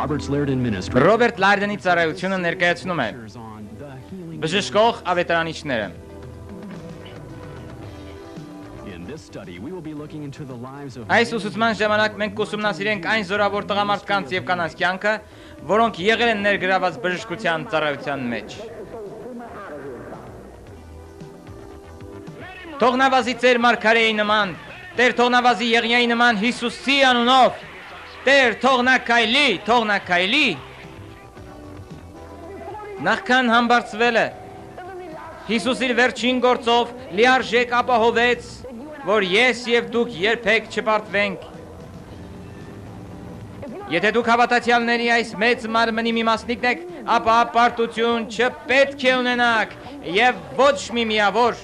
Ռոբերտ Լայրդենի ծառայությունը ներկայացնում է բժշկող ավետարանիչները։ Այս ուսուցման ժամանակ մենք կուսումնասիրենք այն զորավոր տղամարդկանց և կանանց կյանքը, որոնք եղել են ներգրաված բժշկության ծառայության մեջ։ Թող նա վազի ձեր մարգարեի նման, Տեր թող նա վազի Եղիայի նման Հիսուսի անունով, Տեր թող նա քայլի։ Նախքան համբարձվելը Հիսուս իր վերջին գործով լիարժեք ապահովեց, որ ես և դուք երբեք չպարտվենք։ Եթե դուք հավատացյալների այս մեծ մարմնի մի մասնիկն եք, ապա պարտություն չպետք է ունենաք և ոչ մի միավոր։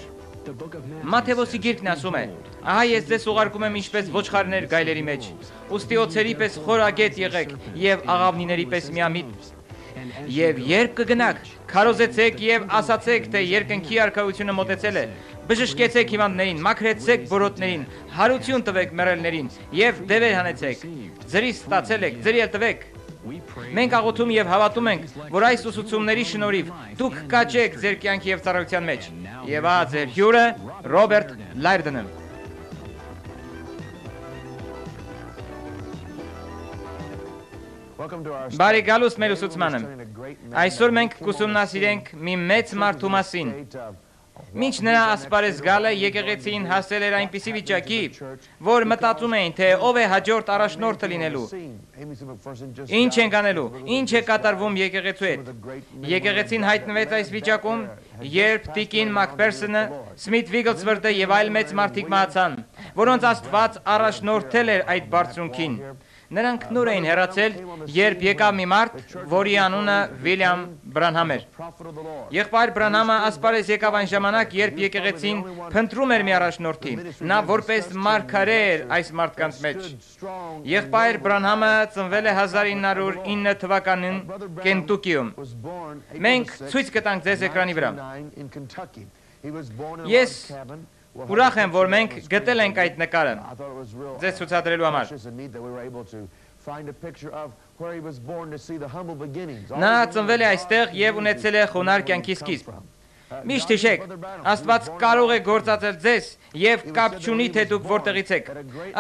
Մատթեոսի գիրքն ասում է. ահա ես ձեզ ուղարկում եմ ինչպես ոչխարներ գայլերի մեջ, ուստի օձերի պես խորագետ եղեք և աղավնիների պես միամիտ։ Եվ երբ կգնաք, քարոզեցեք և ասացեք, թե երկնքի արքայությունը մոտեցել է, բժշկեցեք հիվանդներին, մաքրեցեք բորոտներին, հարություն տվեք մեռելներին և դևեր հանեցեք, ձրից ստացել եք, ձրի էլ տվեք։ Մենք աղոթում և հավատում ենք, որ այս ուսուցումների շնորհիվ դուք կաճեք ձեր կյանքի և ծառայության մեջ։ Եվ ահա ձեր հյուրը Ռոբերտ Լայրդենը։ Բարի գալուստ մեր ուսուցմանը։ Այսօր մենք կուսումնասիրենք մի մեծ մարդու մասին։ Մինչ նրա ասպարեզ գալը եկեղեցին հասել էր այնպիսի վիճակի, որ մտածում էին, թե ով է հաջորդ առաջնորդը լինելու։ Ինչ ենք անելու, ինչ է կատարվում եկեղեցու հետ։ Եկեղեցին հայտնվեց այս վիճակում, երբ Տիկին Մակփերսոնը, Սմիթ Վիգլսվորդը և այլ մեծ մարդիկ մահացան, որոնց Աստված առաջնորդել էր այդ բարձրունքին։ Նրանք նոր էին հեռացել, երբ եկավ մի մարդ, որի անունը Վիլյամ Բրանհամ էր։ Եղբայր Բրանհամը ասպարեզ եկավ այն ժամանակ, երբ եկեղեցին փնտրում էր մի առաջնորդի։ Նա որպես մարգարե էր այս մարդկանց մեջ։ Եղբայր Բրանհամը ծնվել է 1909 թվականին Կենտուկիում։ Մենք ցույց կտանք ձեզ էկրանի վրա։ Ես ուրախ եմ, որ մենք գտել ենք այդ նկարը ձեզ ցուցադրելու համար։ Նա ծնվել է այստեղ և ունեցել է խոնարհ կյանքի սկիզբ։ Միշտ հիշեք, Աստված կարող է գործածել ձեզ և կապ չունի, թե դուք որտեղից եք։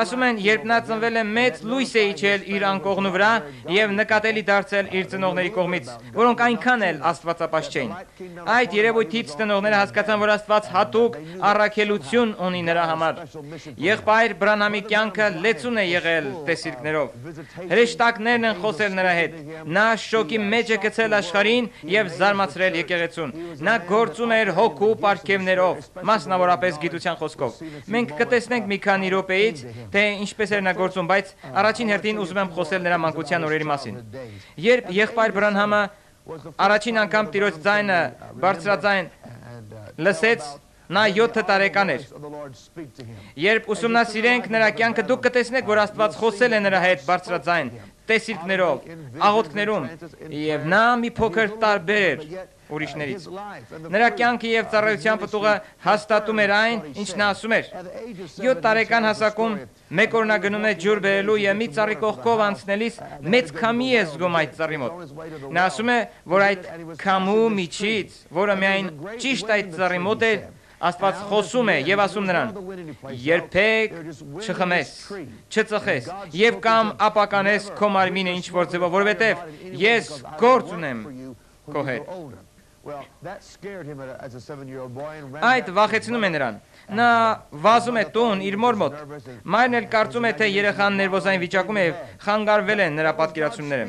Ասում են, երբ նա ծնվել է, մեծ լույս է իջել իր անկողնու վրա և նկատելի դարձել իր ծնողների կողմից, որոնք այնքան էլ աստվածապաշտ չէին։ Այդ երևույթից ծնողները հասկացան, որ Աստված հատուկ առաքելություն ունի նրա համար։ Եղբայր Բրանհամի կյանքը լեցուն է եղել տեսիլքներով։ Հրեշտակներն են խոսել նրա հետ։ Նա շոկի մեջ է գցել աշխարհին և զարմացրել եկեղեցուն։ Նա գործում էր հոգու պարգևներով, մասնավորապես գիտության խոսքով։ Մենք կտեսնենք մի քանի րոպեից, թե ինչպես էր նա գործում, բայց առաջին հերթին ուզում եմ խոսել նրա մանկության օրերի մասին։ Երբ եղբայր Բրանհամը առաջին անգամ Տիրոջ ձայնը բարձրաձայն լսեց, նա 7 տարեկան էր։ Երբ ուսումնասիրենք նրա կյանքը, դուք կտեսնեք, որ Աստված խոսել է նրա հետ բարձրաձայն, տեսիլքներով, աղոթքներում, և նա մի փոքր տարբեր էր ուրիշներից։ Նրա կյանքը և ծառայության պտուղը հաստատում էր այն, ինչ նա ասում էր։ 7 տարեկան հասակում մեկ օր նա գնում է ջուր բերելու և մի ծառի կողքով անցնելիս մեծ քամի է զգում այդ ծառի մոտ։ Նա ասում է, որ այդ քամու միջից, որը միայն ճիշտ այդ ծառի մոտ էր, Աստված խոսում է և ասում նրան. երբեք չխմես, չծխես և կամ ապականես քո մարմինը ինչ-որ ձևով, որովհետև ես գործ ունեմ քո հետ։ Այդ վախեցնում է նրան։ Նա վազում է տուն իր մոր մոտ։ Մայրն էլ կարծում է, թե երեխան ներվոզային վիճակում է և խանգարվել են նրա պատկերացումները։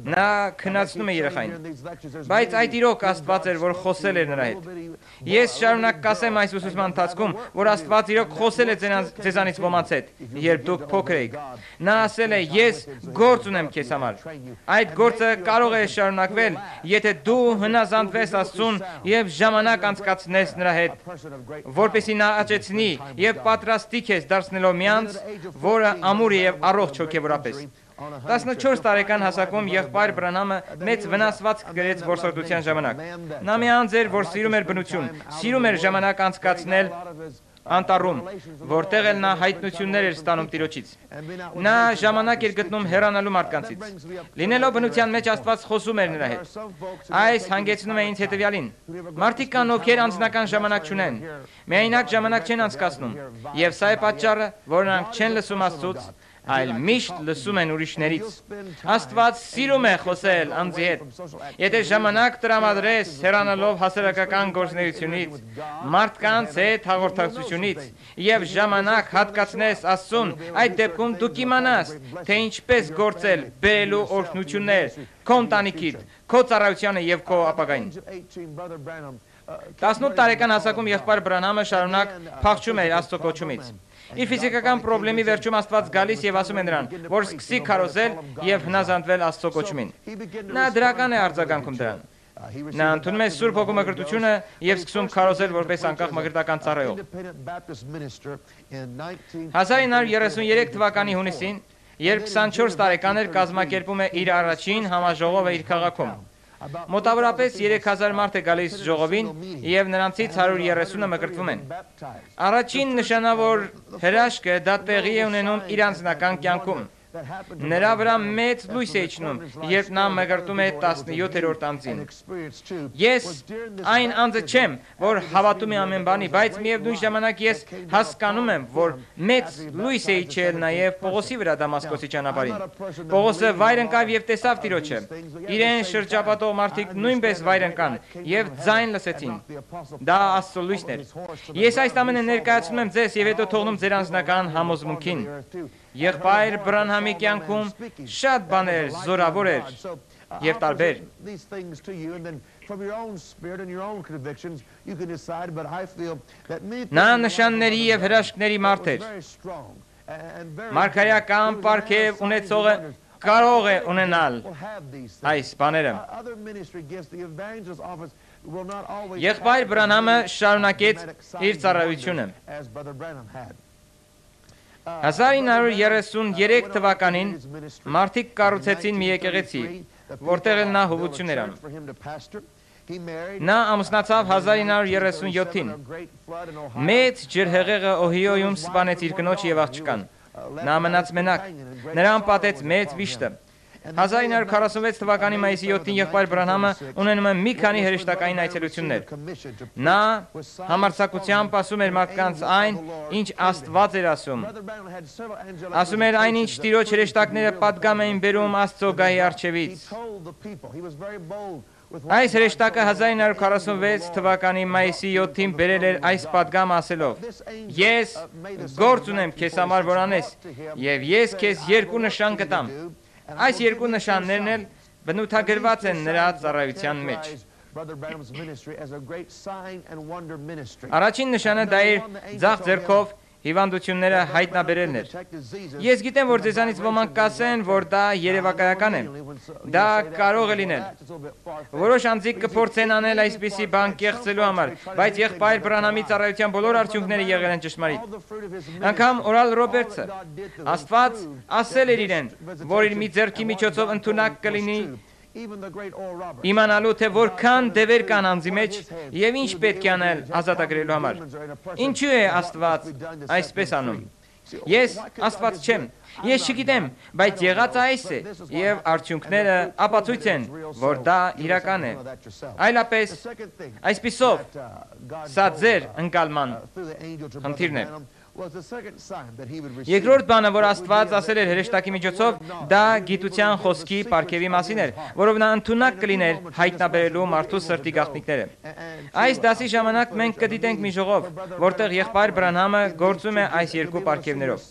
Նա քննացնում է երեխային։ Բայց այդ իրոք Աստված էր, որ խոսել էր նրա հետ։ Ես շարունակ կասեմ այս ուսուցման ընթացքում, որ Աստված իրոք խոսել է ձեզանից ոմանց հետ, երբ դուք փոքր էիք։ Նա ասել է. ես գործ ունեմ քեզ համար։ Այդ գործը կարող է շարունակվել, եթե դու հնազանդվես Աստծուն և ժամանակ անցկացնես նրա հետ, որպեսզի նա աճեցնի և պատրաստի քեզ դարձնելով միանց, որը ամուր է և առողջ հոգևորապես։ 14 տարեկան հասակում եղբայր Բրանհամը մեծ վնասվածք կրեց որսորդության ժամանակ։ Նա մի անձ էր, որ սիրում էր բնություն, սիրում էր ժամանակ անցկացնել անտառում, որտեղ էլ նա հայտնություններ էր ստանում Տիրոջից։ Նա ժամանակ էր գտնում հեռանալու մարդկանցից։ Լինելով բնության մեջ Աստված խոսում էր նրա հետ։ Այս հանգեցնում է ինձ հետևյալին. մարդիկ կան, ովքեր անձնական ժամանակ չունեն, միայնակ ժամանակ չեն անցկացնում, եւ սա է պատճառը, որ նրանք չեն լսում Աստծուց, այլ միշտ լսում են ուրիշներից։ Աստված սիրում է խոսել անձի հետ։ Եթե ժամանակ տրամադրես հեռանալով հասարակական գործունեությունից, մարդկանց հետ հաղորդակցությունից եւ ժամանակ հատկացնես Աստծուն, այդ դեպքում դու կիմանաս, թե ինչպես գործել բերելու օրհնություններ քո ընտանիքիդ, քո ծառայությանը եւ քո ապագային։ 18 տարեկան հասակում եղբայր Բրանհամը շարունակ փախչում էր Աստծո կոչումից։ Իր ֆիզիկական խնդրի վերջում Աստված գալիս եւ ասում է նրան, որ սկսի քարոզել եւ հնազանդվել Աստծո կոչումին։ Նա դրական է արձագանքում դրան։ Նա ընդունում է Սուրբ Հոգու մկրտությունը եւ սկսում քարոզել որպես անկախ մկրտական ծառայող։ 1933 թվականի հունիսին, երբ 24 տարեկան էր, կազմակերպում է իր առաջին համաժողովը իր քաղաքում։ Մոտավորապես 3000 մարդ է գալիս ժողովին եւ նրանցից 130-ը մկրտվում են։ Առաջին նշանավոր հրաշքը դա տեղի է ունենում իր անձնական կյանքում։ Նրա վրա մեծ լույս է իջնում, երբ նա մկրտում է 17-րդ անձին։ Ես այն անձը չեմ, որ հավատում է ամեն բանի, բայց միևնույն ժամանակ ես հասկանում եմ, որ մեծ լույս է իջել նաև Պողոսի վրա Դամասկոսի ճանապարհին։ Պողոսը վայր ընկավ եւ տեսավ Տիրոջը։ Իրեն շրջապատող մարդիկ նույնպես վայր ընկան եւ ձայն լսեցին։ Դա Աստծո լույսն էր։ Ես այս ամենը ներկայացնում եմ ձեզ եւ հետո թողնում ձեր անձնական համոզմունքին։ Եղբայր Բրանհամի կյանքում շատ բաներ զորավոր էր եւ տարբեր։ Նա նշանների եւ հրաշքների մարդ էր։ Մարգարեական պարգև ունեցողը կարող է ունենալ այս բաները։ Եղբայր Բրանհամը շարունակեց իր ծառայությունը։ 1933 թվականին մարդիկ կառուցեցին մի եկեղեցի, որտեղ էլ նա հովություն էր անում։ Նա ամուսնացավ 1937-ին։ Մեծ ջրհեղեղը Օհիոյում սպանեց իր կնոջ եւ աղջկան։ Նա մնաց մենակ։ Նրան պատեց մեծ վիշտը։ 1946 թվականի մայիսի 7-ին եղբայր Բրանհամը ունենում է մի քանի հրեշտակային այցելություններ։ Նա համարձակությամբ ասում էր մարդկանց այն, ինչ Աստված էր ասում։ Ասում էր այն, ինչ Տիրոջ հրեշտակները պատգամ էին բերում Աստծո գահի առջևից։ Այս հրեշտակը 1946 թվականի մայիսի 7-ին բերել էր այս պատգամը ասելով. Ես գործ ունեմ քեզ համար, որ անես, եւ ես քեզ երկու նշան կտամ։ Այս երկու նշաններն էլ բնութագրված են նրա ծառայության մեջ։ Առաջին նշանը դա էր ձախ ձեռքով հիվանդությունները հայտնաբերելն էր։ Ես գիտեմ, որ ձեզանից ոմանք կասեն, որ դա երևակայական է։ Դա կարող է լինել։ Որոշ անձիկ կփորձեն անել այսպիսի բան կեղծելու համար, բայց եղբայր Բրանհամի ծառայության բոլոր արդյունքները եղել են ճշմարիտ։ Անգամ Օրալ Ռոբերտսը Աստված ասել էր իրեն, որ իր մի ձեռքի միջոցով ընդունակ կլինի իմանալու, թե որքան դևեր կան անձի մեջ եւ ինչ պետք է անել ազատագրելու համար։ Ինչու է Աստված այսպես անում։ Ես Աստված չեմ, ես չգիտեմ, բայց եղածը այս է եւ արդյունքները ապացույց են, որ դա իրական է։ Այլապես այսպիսով սա ձեր ընկալման խնդիրն է։ Երկրորդ բանը, որ Աստված ասել էր հրեշտակի միջոցով, դա գիտության խոսքի պարգևի մասին էր, որով նա ընդունակ կլիներ հայտնաբերելու մարդու սրտի գաղտնիքները։ Այս դասի ժամանակ մենք կդիտենք մի ժողով, որտեղ եղբայր Բրանհամը գործում է այս երկու պարգևներով։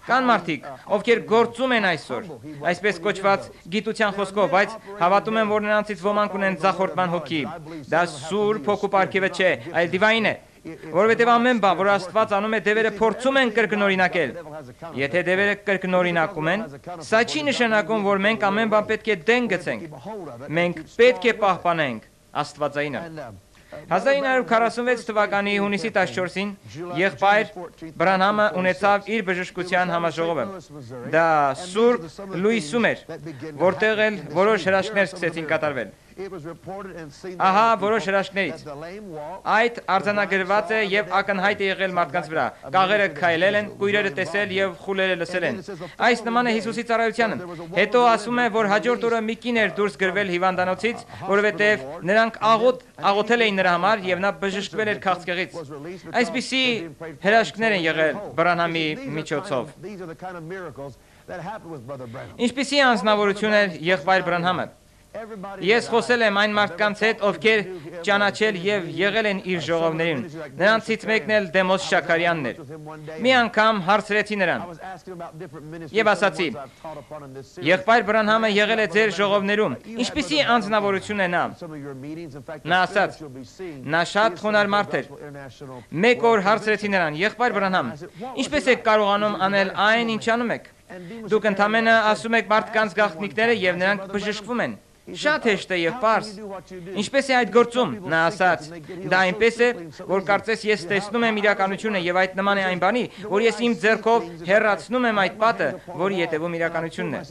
Կան մարդիկ, ովքեր գործում են այսօր, այսպես կոչված գիտության խոսքով, բայց հավատում են, որ նրանցից ոմանք ունեն ձախորդման հոգի։ Դա Սուրբ Հոգու պարգևը չէ, այլ դիվային է։ Որովհետև ամեն բան, որ Աստված անում է, դևերը փորձում են կրկնօրինակել։ Եթե դևերը կրկնօրինակում են, սա չի նշանակում, որ մենք ամեն բան պետք է դեն գցենք։ Մենք պետք է պահպանենք Աստվածայինը։ 1946 թվականի հունիսի 14-ին եղբայր Բրանհամը ունեցավ իր բժշկության համաժողովը։ Դա Սուրբ Լուիսում էր, որտեղ էլ որոշ հրաշքներ սկսեցին կատարվել։ Ահա որոշ հրաշքներից։ Այդ արձանագրված է եւ ակնհայտ է եղել մարդկանց վրա։ Կաղերը քայլել են, կույրերը տեսել եւ խուլերը լսել են։ Այս նման է Հիսուսի ծառայությանը։ Հետո ասում է, որ հաջորդ օրը մի կին էր դուրս գրվել հիվանդանոցից, որովհետեւ նրանք աղոթել էին նրա համար եւ նա բժշկվել էր քաղցկեղից։ Այսպիսի հրաշքներ են եղել Բրանհամի միջոցով։ Ինչպիսի անձնավորություն էր եղբայր Բրանհամը։ Ես խոսել եմ այն մարդկանց հետ, ովքեր ճանաչել եւ եղել են իր ժողովներին։ Նրանցից մեկն էլ Դեմոս Շաքարյանն էր։ Մի անգամ հարցրեցի նրան եւ ասացի. «Եղբայր Բրանհամը եղել է ձեր ժողովներում, ինչպիսի անձնավորություն է նա»։ Նա ասաց. «Նա շատ խոնարհ մարդ էր»։ Մեկ օր հարցրեցի նրան. «Եղբայր Բրանհամ, ինչպես եք կարողանում անել այն, ինչ անում եք։ Դուք ընդամենը ասում եք մարդկանց գաղտնիքները եւ նրանք բժշկվում են։ Շատ հեշտ է եւ պարզ։ Ինչպես է այդ գործում»։ Նա ասաց. «Դա այնպես է, որ կարծես ես տեսնում եմ իրականությունը եւ այդ նման է այն բանի, որ ես իմ ձեռքով հեռացնում եմ այդ պատը, որի ետևում իրականությունն է։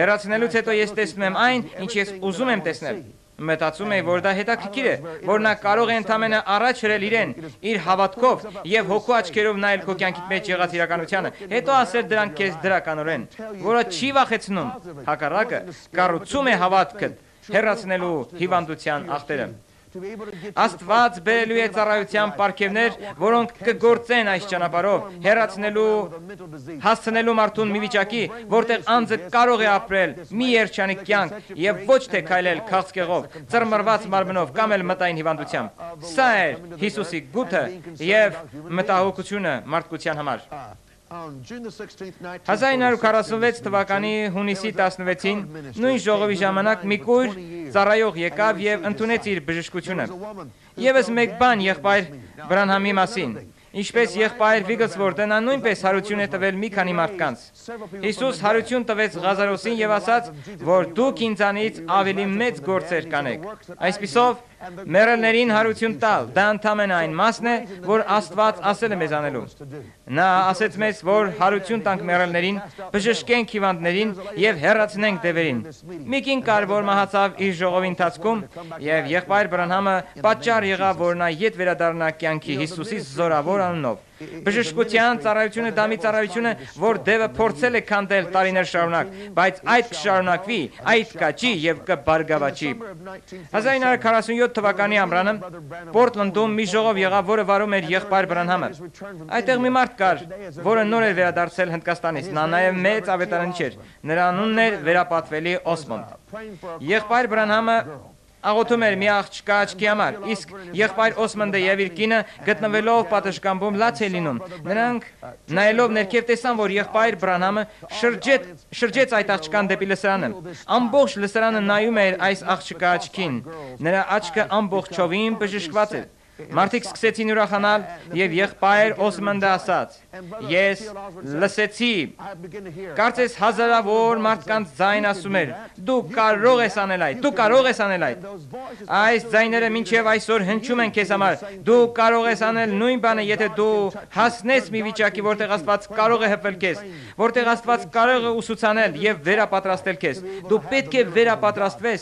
Հեռացնելուց հետո ես տեսնում եմ այն, ինչ ես ուզում եմ տեսնել։ Մտածում էի, որ դա հետաքրքիր է, որ նա կարող է ընդամենը առաջ հրել իրեն, իր հավատքով եւ հոգու աչքերով նայել քո կյանքի մեջ եղած իրականությանը, հետո ասել դրանք քեզ դրականորեն, որը չի վախեցնում, հակառակը կառուցում է հավատքդ, հեռացնելու հիվանդության ախտերը։ Աստված բերելու է ծառայության պարգևներ, որոնք կգործեն այս ճանապարհով, հասցնելու մարդուն մի վիճակի, որտեղ անձը կարող է ապրել մի երջանիկ կյանք եւ ոչ թե քայլել քաղցկեղով, ծռմռված մարմնով կամ էլ մտային հիվանդությամբ։ Սա է Հիսուսի գութը եւ մտահոգությունը մարդկության համար։ 1946 թվականի հունիսի 16-ին նույն ժողովի ժամանակ մի կույր ծառայող եկավ եւ ընդունեց իր բժշկությունը։ Եվս մեկ բան եղբայր Բրանհամի մասին։ Ինչպես եղբայր Վիգլսվորդը, նա նույնպես հարություն է տվել մի քանի մարդկանց։ Հիսուս հարություն տվեց Ղազարոսին եւ ասաց, որ դուք ինձանից ավելի մեծ գործեր կանեք։ Այսպիսով մեռելներին հարություն տալ, դա ընդամենը այն մասն է, որ Աստված ասել է մեզ անելու։ Նա ասեց մեզ, որ հարություն տանք մեռելներին, բժշկենք հիվանդներին եւ հեռացնենք դևերին։ Մի կին կար, որ մահացավ իր ժողովի ընթացքում, եւ եղբայր Բրանհամը պատճառ եղավ, որ նա ետ վերադառնա կյանքի Հիսուսի զորավոր անունով։ Բժշկության ծառայությունը դա մի ծառայություն է, որ դևը փորձել է քանդել տարիներ շարունակ, բայց այդ կշարունակվի, այդ կաճի եւ կբարգավաճի։ 1947 թվականի ամռանը Պորտլանդում մի ժողով եղավ, որը վարում էր եղբայր Բրանհամը։ Այդտեղ մի մարդ կար, որը նոր էր վերադարձել Հնդկաստանից։ Նա նաեւ մեծ ավետարանիչ էր։ Նրա անունն էր վերապատվելի Օսմոնդ։ Եղբայր Բրանհամը աղոթում էր մի աղջկա աչքի համար, իսկ եղբայր Օսմոնդը եւ իր կինը գտնվելով պատշգամբում լաց է լինում։ Նրանք նայելով ներքև տեսան, որ եղբայր Բրանհամը շրջեց այդ աղջկան դեպի լսարանը։ Ամբողջ լսարանը նայում էր այս աղջկա աչքին։ Նրա աչքը ամբողջովին բժշկված էր։ Մարդիկ սկսեցին ուրախանալ եւ եղբայր Օսմոնդը ասաց. «Ես լսեցի, կարծես հազարավոր մարդկանց ձայն ասում էր. դու կարող ես անել այդ, դու կարող ես անել այդ։ Այս ձայները մինչև այսօր հնչում են քեզ համար։ Դու կարող ես անել նույն բանը, եթե դու հասնես մի վիճակի, որտեղ Աստված կարող է հպվել քեզ, որտեղ Աստված կարող է ուսուցանել եւ վերապատրաստել քեզ։ Դու պետք է վերապատրաստվես,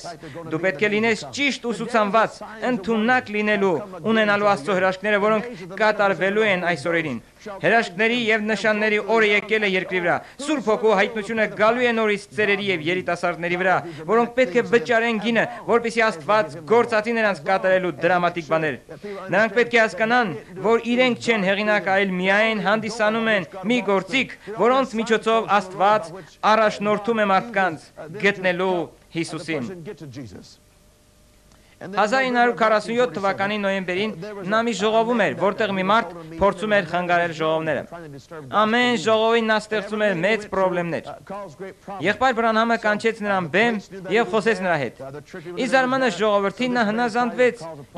դու պետք է լինես ճիշտ ուսուցանված, ընդունակ լինելու, ունենալու Աստծո հրաշքները, որոնք կատարվելու են այս օրերին։ Հրաշքների եւ նշանների օրը եկել է երկրի վրա։ Սուրբ Հոգու հայտնությունը գալու է նորից ծերերի եւ երիտասարդների վրա, որոնք պետք է վճարեն գինը, որպեսզի Աստված գործածի նրանց կատարելու դրամատիկ բաներ։ Նրանք պետք է հասկանան, որ իրենք չեն հեղինակ, այլ միայն հանդիսանում են մի գործիք, որոնց միջոցով Աստված առաջնորդում է մարդկանց գտնելու Հիսուսին։ 1947 թվականի նոյեմբերին նա մի ժողովում էր, որտեղ մի մարդ փորձում էր խանգարել ժողովները։ Ամեն ժողովին նա ստեղծում էր մեծ խնդիրներ։ Եղբայր Բրանհամը կանչեց նրան բեմ եւ խոսեց նրա հետ։ Ի զարմանալի ժողովրդին նա հնազանդվեց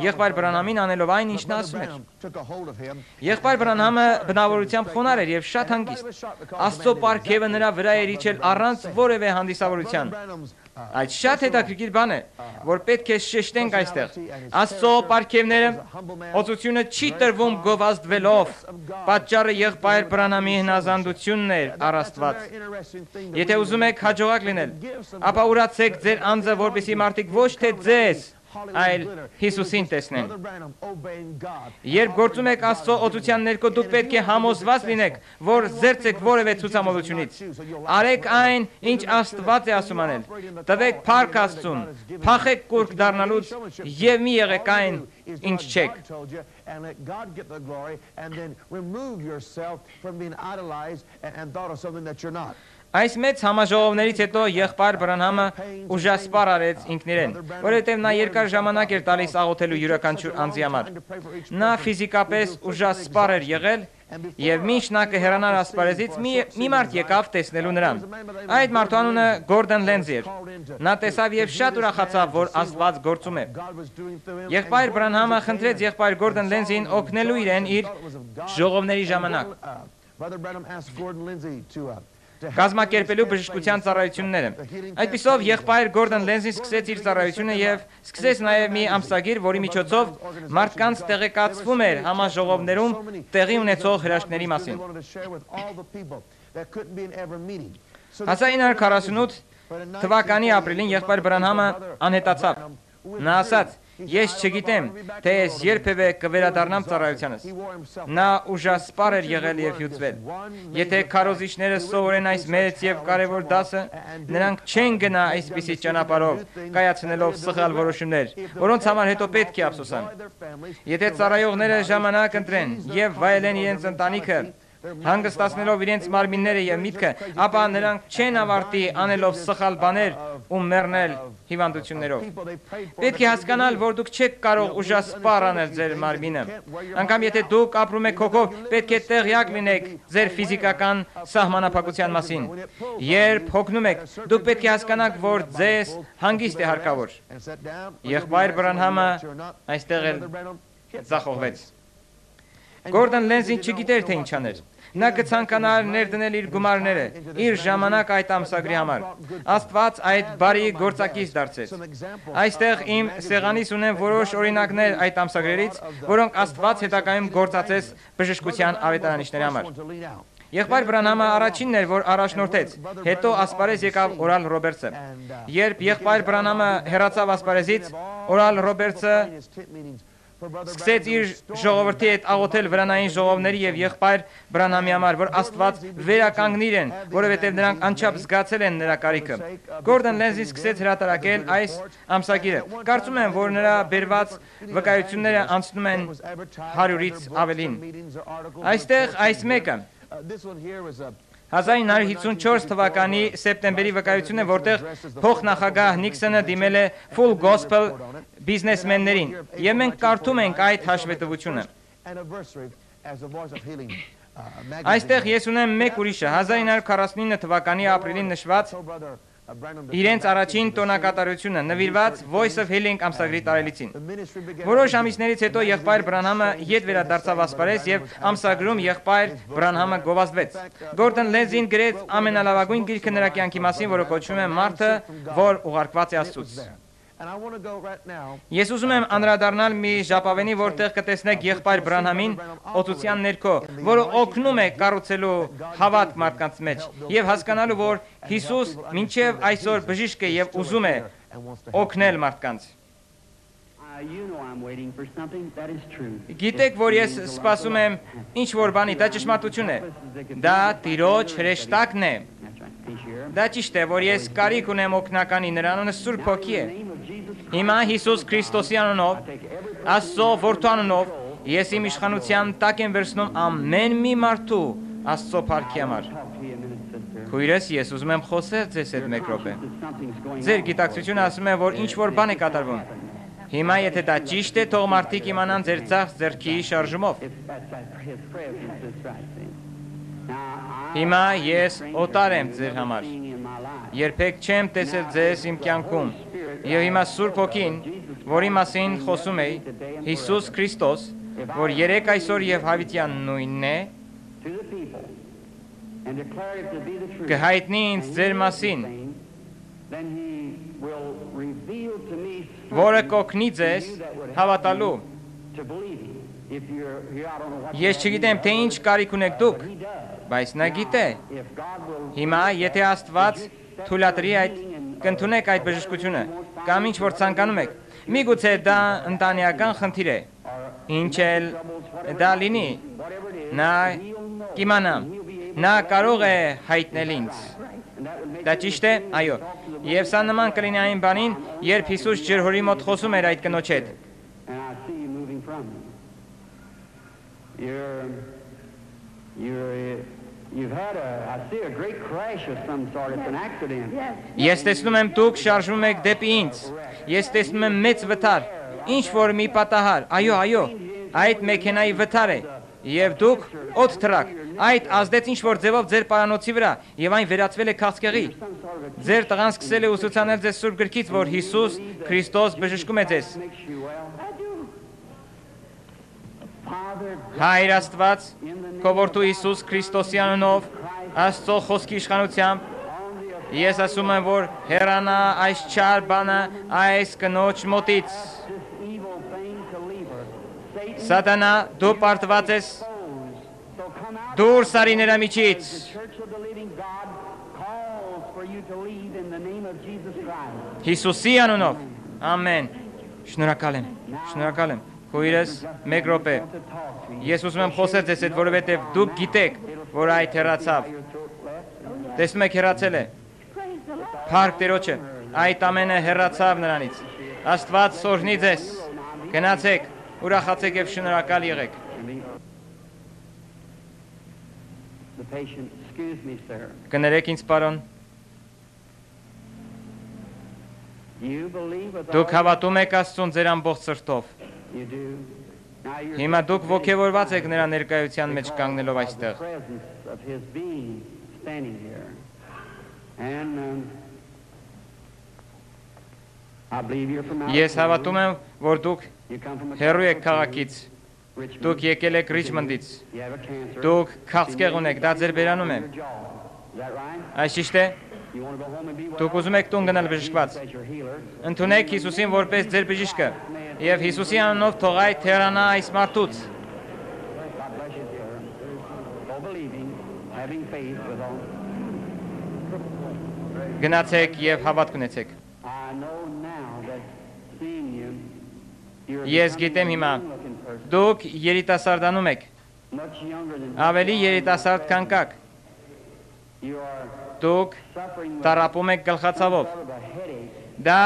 եղբայր Բրանհամին անելով այն, ինչ նա ասում էր։ Եղբայր Բրանհամը բնավորությամբ խոնարհ էր եւ շատ հանգիստ։ Աստծո պարգևը նրա վրա էր իջել առանց որևէ հանդիսավորության։ Այդ շատ հետաքրքիր բան է, որ պետք է շեշտենք այստեղ։ Աստծո պարգևները օծությունը չի տրվում գովազդվելով, պատճառը եղբայր Բրանամի հնազանդությունն էր առ Աստված։ Եթե ուզում եք հաջողակ լինել, ապա ուրացեք ձեր անձը, որպեսզի մարդիկ ոչ թե ձեզ, այլ Հիսուսին տեսնեն։ Երբ գործում եք Աստծո օծության ներքո, դուք պետք է համոզված լինեք, որ զերծ եք որևէ ցուցամոլությունից։ Արեք այն, ինչ Աստված է ասում անել։ Տվեք փառք Աստծուն, փախեք կուրք դառնալուց եւ մի եղեք այն, ինչ չեք։ Այս մեծ համաժողովներից հետո եղբայր Բրանհամը ուժասպառ արեց ինքն իրեն, որովհետև նա երկար ժամանակ էր տալիս աղոթելու յուրաքանչյուր անձի համար։ Նա ֆիզիկապես ուժասպառ էր եղել, եւ մինչ նա կհեռանար ասպարեզից, մի մարդ եկավ տեսնելու նրան։ Այդ մարդու անունը Գորդոն Լենզի էր։ Նա տեսավ եւ շատ ուրախացավ, որ Աստված գործում է։ Եղբայր Բրանհամը խնդրեց եղբայր Գորդոն Լենզին օգնելու իրեն իր ժողովների ժամանակ կազմակերպելու բժշկության ծառայությունները։ Այդպիսով եղբայր Գորդոն Լենզին սկսեց իր ծառայությունը եւ սկսեց նաեւ մի ամսագիր, որի միջոցով մարդկանց տեղեկացվում էր համաժողովներում տեղի ունեցող հրաշքների մասին։ 1948 թվականի ապրիլին եղբայր Բրանհամը անհետացավ։ Նա ասաց. Ես չգիտեմ, թե ես երբևէ կվերադառնամ ծառայությանս։ Նա ուժասպառ էր եղել եւ հյուծվել։ Եթե քարոզիչները սովորեն այս մեծ եւ կարեւոր դասը, նրանք չեն գնա այսպիսի ճանապարհով, կայացնելով սխալ որոշումներ, որոնց համար հետո պետք է ափսոսան։ Եթե ծառայողները ժամանակ ընտրեն եւ վայելեն իրենց ընտանիքը, հանգստացնելով իրենց մարմինները եւ միտքը, ապա նրանք չեն ավարտի անելով սխալ բաներ ու մեռնել հիվանդություններով։ Պետք է հասկանալ, որ դուք չեք կարող ուժասպառ անել ձեր մարմինը։ Անգամ եթե դուք ապրում եք հոգով, պետք է տեղյակ լինեք ձեր ֆիզիկական սահմանափակության մասին։ Երբ հոգնում եք, դուք պետք է հասկանաք, որ ձեզ հանգիստ է հարկավոր։ Եղբայր Բրանհամը այստեղ էլ ձախողվեց։ Գորդոն Լենզին չգիտեր, թե ինչ աներ։ Նա կցանկանար ներդնել իր գումարները, իր ժամանակ այդ ամսագրի համար։ Աստված այդ բարի գործակից դարձեց։ Այստեղ իմ սեղանիս ունեմ որոշ օրինակներ այդ ամսագրերից, որոնք Աստված հետագայում գործածեց բժշկության ավետարանիչների համար։ Եղբայր Բրանհամը առաջինն էր, որ առաջնորդեց, հետո ասպարեզ եկավ Օրալ Ռոբերտսը։ Երբ եղբայր Բրանհամը հեռացավ ասպարեզից, Օրալ Ռոբերտսը սկսեց իր ժողովրդի հետ աղոթել վրանային ժողովների եւ եղբայր Բրանհամի համար, որ Աստված վերականգնի իրեն, որովհետեւ նրանք անչափ զգացել են նրա կարիքը։ Գորդոն Լենզին սկսեց հրատարակել այս ամսագիրը։ Կարծում եմ, որ նրա բերված վկայությունները անցնում են 100-ից ավելին։ Այստեղ այս մեկը 1954 թվականի սեպտեմբերի վկայությունն է, որտեղ փոխնախագահ Նիքսոնը դիմել է Full Gospel բիզնեսմեններին, եւ մենք կարդում ենք այդ հաշվետվությունը։ Այստեղ ես ունեմ մեկ ուրիշը, 1949 թվականի ապրիլին նշված իրենց առաջին տոնակատարությունը, նվիրված Voice of Healing ամսագրի տարելիցին։ Որոշ ամիսներից հետո եղբայր Բրանհամը ետ վերադարձավ ասպարեզ եւ ամսագրում եղբայր Բրանհամը գովազդվեց։ Գորդոն Լենզին գրեց ամենալավագույն գիրքը նրա կյանքի մասին, որը կոչվում է Մարդը, որ ուղարկված է Աստծուց։ Ես ուզում եմ անդրադառնալ մի ժապավենի, որտեղ կտեսնեք եղբայր Բրանհամին օծության ներքո, որը օգնում է կառուցելու հավատք մարդկանց մեջ եւ հասկանալու, որ Հիսուս մինչեւ այսօր բժիշկ է եւ ուզում է օգնել մարդկանց։ Գիտեք, որ ես սպասում եմ ինչ-որ բանի, դա ճշմարտություն է։ Դա Տիրոջ հրեշտակն է։ Դա ճիշտ է, որ ես կարիք ունեմ օգնականի, նրա անունը Սուրբ Հոգի է։ Հիմա Հիսուս Քրիստոսի անունով, Աստծո Որդու անունով, ես իմ իշխանության տակ եմ վերցնում ամեն մի մարդու Աստծո փառքի համար։ Քույրես, ես ուզում եմ խոսել ձեզ հետ մեկ րոպե։ Ձեր գիտակցությունը ասում է, որ ինչ-որ բան է կատարվում։ Հիմա եթե դա ճիշտ է, թող մարդիկ իմանան ձեր ցած ձեռքի շարժումով։ Հիմա ես օտար եմ ձեր համար։ Երբեք չեմ տեսել ձեզ իմ կյանքում։ Եվ հիմա Սուրբ Հոգին, որի մասին խոսում էի, Հիսուս Քրիստոս, որ երեք այսօր եւ հավիտյան նույնն է, կհայտնի ինձ ձեր մասին, որը կօգնի ձեզ հավատալու։ Ես չգիտեմ, թե ինչ կարիք ունեք դուք, բայց նա գիտե։ Հիմա, եթե Աստված թույլատրի այդ, կընդունեք այդ բժշկությունը, կամ ինչ որ ցանկանում եք։ Միգուցե դա ընտանեկան խնդիր է, ինչ էլ դա լինի, նա կիմանա, նա կարող է հայտնել ինձ։ Դա ճիշտ է, այո։ Եվ սա նման կլինի այն բանին, երբ Հիսուս ջրհորի մոտ խոսում էր այդ կնոջ հետ։ Ես տեսնում եմ դուք շարժվում եք դեպի ինձ։ Ես տեսնում եմ մեծ վթար, ինչ որ մի պատահար։ Այո, այդ մեքենայի վթար է։ Եվ դուք օդ թռաք, այդ ազդեց ինչ-որ ձևով ձեր պարանոցի վրա, և այն վերածվել է քաղցկեղի։ Ձեր տղան սկսել է ուսուցանել ձեզ Սուրբ Գրքից, որ Հիսուս Քրիստոս բժշկում է ձեզ։ Հայր Աստված, քո որդու Հիսուս Քրիստոսի անունով, Աստծո խոսքի իշխանությամբ, ես ասում եմ, որ հեռանա այս չար բանը այս կնոջ մոտից։ Սատանա, դու պարտված ես, դուրս արի նրա միջից։ Հիսուսի անունով, ամեն։ Շնորհակալ եմ, քույրս, մեկ րոպե։ Ես ուզում եմ խոսել ձեզ հետ, որովհետև դուք գիտեք, որ այդ հեռացավ։ Տեսնում եք, հեռացել է։ Փառք Տերոջը, այդ ամենը հեռացավ նրանից։ Աստված օրհնի ձեզ։ Գնացեք, ուրախացեք եւ շնորհակալ եղեք։ Կներեք ինձ, պարոն։ Դուք հավատում եք Աստծուն ձեր ամբողջ սրտով։ Հիմա դուք ոգևորված եք նրա ներկայության մեջ կանգնելով այստեղ։ Ես հավատում եմ, որ դուք հեռու եք քաղաքից, դուք եկել եք Ռիչմոնդից, դուք քաղցկեղ ունեք, դա ձեր բերանում է։ Այս ճիշտ է։ Դուք ուզում եք տուն գնալ բժշկված։ Ընդունեք Հիսուսին որպես ձեր բժիշկը, եւ Հիսուսի անունով թող այդ հեռանա այս մարդուց։ Գնացեք եւ հավատք ունեցեք։ Ես գիտեմ հիմա, դուք երիտասարդանում եք, ավելի երիտասարդ քան կաք։ Դուք տառապում եք գլխացավով։ Դա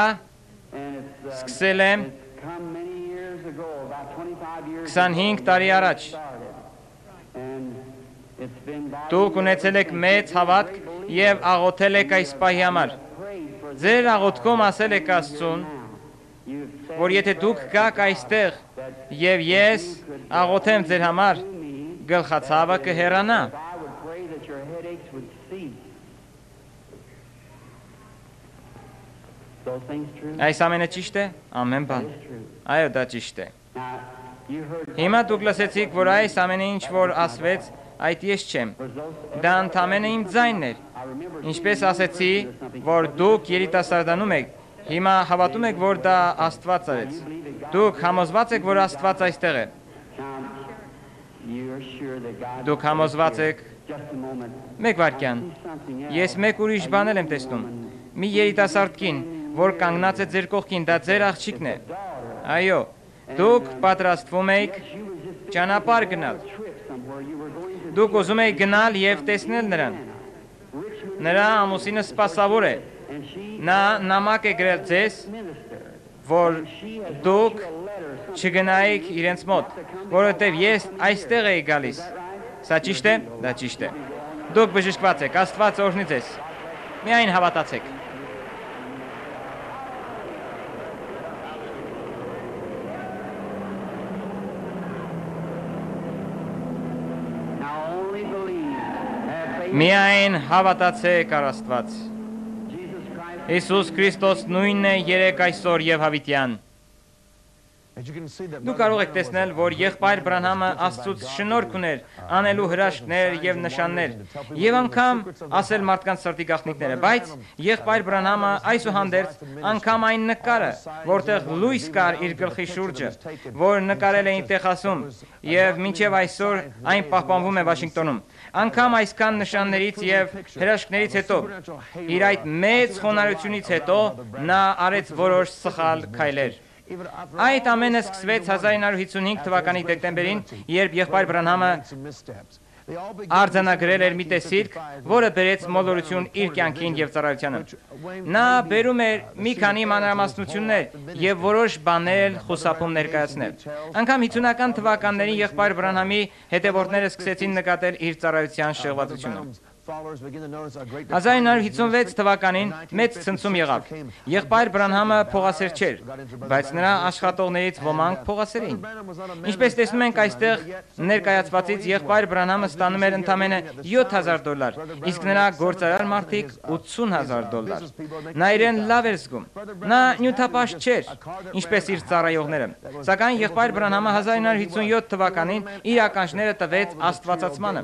սկսել է 25 տարի առաջ։ Դուք ունեցել եք մեծ հավատք եւ աղոթել եք այս պահի համար։ Ձեր աղոթքում ասել եք Աստծուն, որ եթե դուք գաք այստեղ եւ ես աղոթեմ ձեր համար, գլխացավը կհեռանա։ Այս ամենը ճիշտ է։ Ամեն բան։ Այո, դա ճիշտ է։ Հիմա դուք լսեցիք, որ այս ամենը ինչ որ ասվեց, այդ ես չեմ։ Դա ընդամենը իմ ձայնն էր։ Ինչպես ասեցի, որ դուք երիտասարդանում եք, հիմա հավատում եք, որ դա Աստված արեց։ Դուք համոզված եք, որ Աստված այստեղ է։ Դուք համոզված եք։ Մեկ վայրկյան։ Ես մեկ ուրիշ բան եմ տեսնում։ Մի երիտասարդ կին, որ կանգնած է ձեր կողքին, դա ձեր աղջիկն է։ Այո, դուք պատրաստվում եք ճանապարհ գնալ։ Դուք ուզում եք գնալ եւ տեսնել նրան։ Նրա ամուսինը սպասավոր է։ Նա նամակ է գրել ձեզ, որ դուք չգնայիք իրենց մոտ, որովհետև ես այստեղ էի գալիս։ Սա ճիշտ է։ Դա ճիշտ է։ Դուք բժշկված եք, Աստված օրհնի ձեզ։ Միայն հավատացեք։ Միայն հավատացեք առ Աստված։ Հիսուս Քրիստոս նույնն է երեկ այսօր եւ հավիտյան։ Դու կարող եք տեսնել, որ եղբայր Բրանհամը Աստծուց շնորհք ուներ անելու հրաշքներ եւ նշաններ եւ անգամ ասել մարդկանց սրտի գաղտնիքները, բայց եղբայր Բրանհամը այսուհանդերձ անգամ այն նկարը, որտեղ լույս կար իր գլխի շուրջը, որ նկարել էին Տեխասում եւ մինչեւ այսօր այն պահպանվում է Վաշինգտոնում, անգամ այսքան նշաններից եւ հրաշքներից հետո իր այդ մեծ խոնարհությունից հետո նա արեց որոշ սխալ քայլեր։ Այդ ամենը սկսվեց 1955 թվականի դեկտեմբերին, երբ եղբայր Բրանհամը արձանագրել էր մի տեսիլք, որը բերեց մոլորություն իր կյանքին եւ ծառայությանը։ Նա բերում էր մի քանի մանրամասնություններ եւ որոշ բաներ խուսափում ներկայացնել։ Անգամ 50-ական թվականներին եղբայր Բրանհամի հետևորդները սկսեցին նկատել իր ծառայության շեղվածությունը։ 1956 թվականին մեծ ցնցում եղավ։ Եղբայր Բրանհամը փողասեր չէր, բայց նրա աշխատողներից ոմանք փողասեր էին։ Ինչպես տեսնում ենք այստեղ ներկայացվածից, եղբայր Բրանհամը ստանում էր ընդամենը $7,000, իսկ նրա գործարար մարդիկ $80,000։ Նա իրեն լավ էր զգում։ Նա նյութապաշտ չէր, ինչպես իր ծառայողները։ Սակայն եղբայր Բրանհամը 1957 թվականին իր ականջները տվեց աստվածացմանը։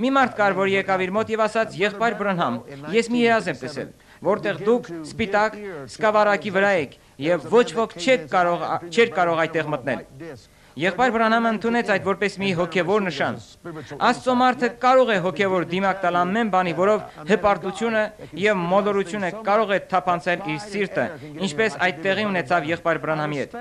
Մի մարդ կար, որ եկավ իր եւ ասաց. եղբայր Բրանհամ, ես մի երազ եմ տեսել, որտեղ դուք սպիտակ սկավառակի վրա եք եւ ոչ ոք չէր կարող այդտեղ մտնել։ Եղբայր Բրանհամը ընդունեց այդ որպես մի հոգևոր նշան։ Աստծո մարդը կարող է հոգևոր դիմակ տալ ամեն բանի, որով հպարտությունը եւ մոլորությունը կարող է թափանցել իր սիրտը, ինչպես այդ տեղի ունեցավ եղբայր Բրանհամի հետ։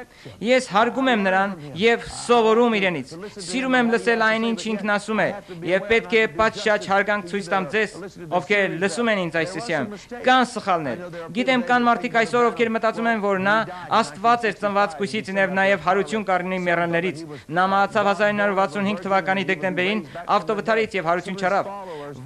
Ես հարգում եմ նրան եւ սովորում իրենից։ Սիրում եմ լսել այն, ինչ ինքն ասում է, եւ պետք է պատշաճ հարգանք ցույց տամ ձեզ, ովքեր լսում են ինձ այս սեսիայում։ Կան սխալներ։ Գիտեմ, կան մարդիկ այսօր, ովքեր մտածում են, որ նա Աստված էր ծնված կույսից եւ նաեւ հարություն կառնի մեռելների։ Նա մահացավ 1965 թվականի դեկտեմբերին ավտովթարից եւ հարություն չառավ։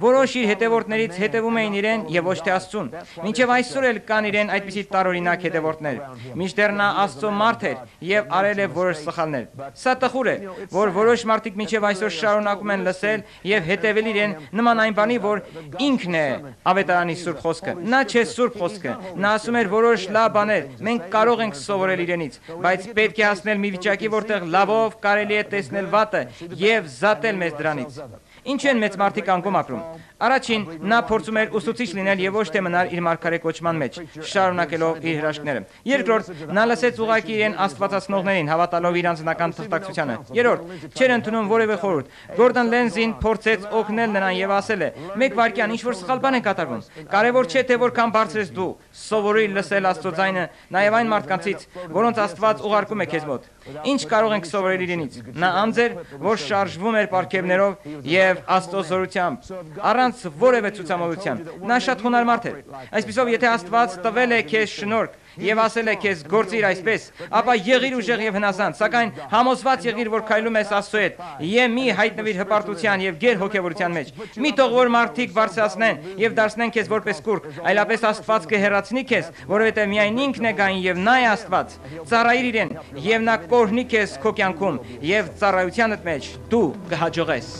Որոշ իր հետևորդներից հետևում էին իրեն եւ ոչ թե Աստծուն։ Մինչեւ այսօր էլ կան իրեն այդպիսի տարօրինակ հետևորդներ։ Մինչդեռ նա Աստծո մարդ էր եւ արել է որոշ սխալներ։ Սա տխուր է, որ որոշ մարդիկ մինչեւ այսօր շարունակում են լսել եւ հետևել իրեն նման այն բանի, որ ինքն է ավետարանի սուրբ խոսքը։ Նա չէ սուրբ խոսքը։ Նա ասում էր որոշ լավ բաներ, մենք կարող ենք սովորել իրենից, բայց պետք է հասնել մի վիճակի, որտեղ լավով կարելի է տեսնել վատը եւ զատել մեզ դրանից։ Ինչ են մեծ մարդիկ անկում ապրում։ Առաջին, նա փորձում էր ուսուցիչ լինել եւ ոչ թե մնալ իր մարգարե կոչման մեջ, շարունակելով իր հրաշքները։ Երկրորդ, նա լսեց ուղղակի իրեն աստվածացնողներին, հավատալով իր անձնական թղթակցությանը։ Երրորդ, չէր ընդունում որևէ խորհուրդ։ Գորդոն Լենզին փորձեց օգնել նրան եւ ասել է. «Մեկ վայրկյան, ինչ որ սխալ բան է կատարվում։ Կարևոր չէ թե որքան բարձր ես դու, սովորի լսել Աստծո ձայնը, նաեւ այն մարդկանցից, որոնց Աստված ուղարկում է քեզ մոտ։ Ինչ կարող ենք սովորել իրենից»։ Նա անձ էր, որ շարժվում էր պարգևներով եւ Աստծո զորությամբ, առանց որևէ ցուցամոլության։ Նա շատ խոնարհ մարդ էր։ Այսպիսով, եթե Աստված տվել է քեզ շնորհք եւ ասել է քեզ գործիր այսպես, ապա եղիր ուժեղ եւ հնազանդ, սակայն համոզված եղիր, որ քայլում ես Աստծո հետ, եւ մի հայտնվիր հպարտության եւ գեր հոգեվորության մեջ։ Մի թող որ մարդիկ բարձրացնեն եւ դարձնեն քեզ որպես կուրկ, այլապես Աստված կհեռացնի քեզ, որովհետեւ միայն ինքն է գային եւ նա է Աստված։ Ծառայիր իրեն եւ նա կօրհնի քեզ քո կյանքում եւ ծառայությանդ մեջ դու կհաջողես։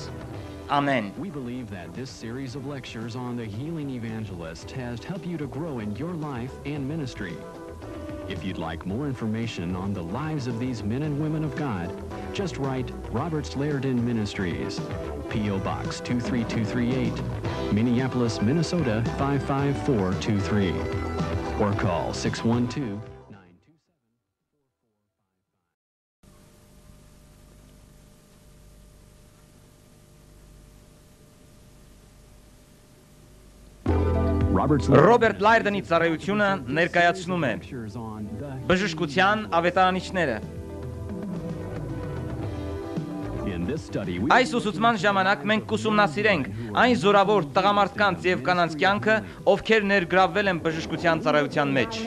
Amen. We believe that this series of lectures on the Healing Evangelist has helped you to grow in your life and ministry. If you'd like more information on the lives of these men and women of God, just write Roberts Lairdon Ministries, P.O. Box 23238, Minneapolis, Minnesota 55423, or call 612 Ռոբերտ Լայրդոնի ծառայությունը ներկայացնում է բժշկության ավետարանիչները։ Այս ուսուցման ժամանակ մենք կուսումնասիրենք այն զորավոր տղամարդկանց եւ կանանց կյանքը, ովքեր ներգրավվել են բժշկության ծառայության մեջ։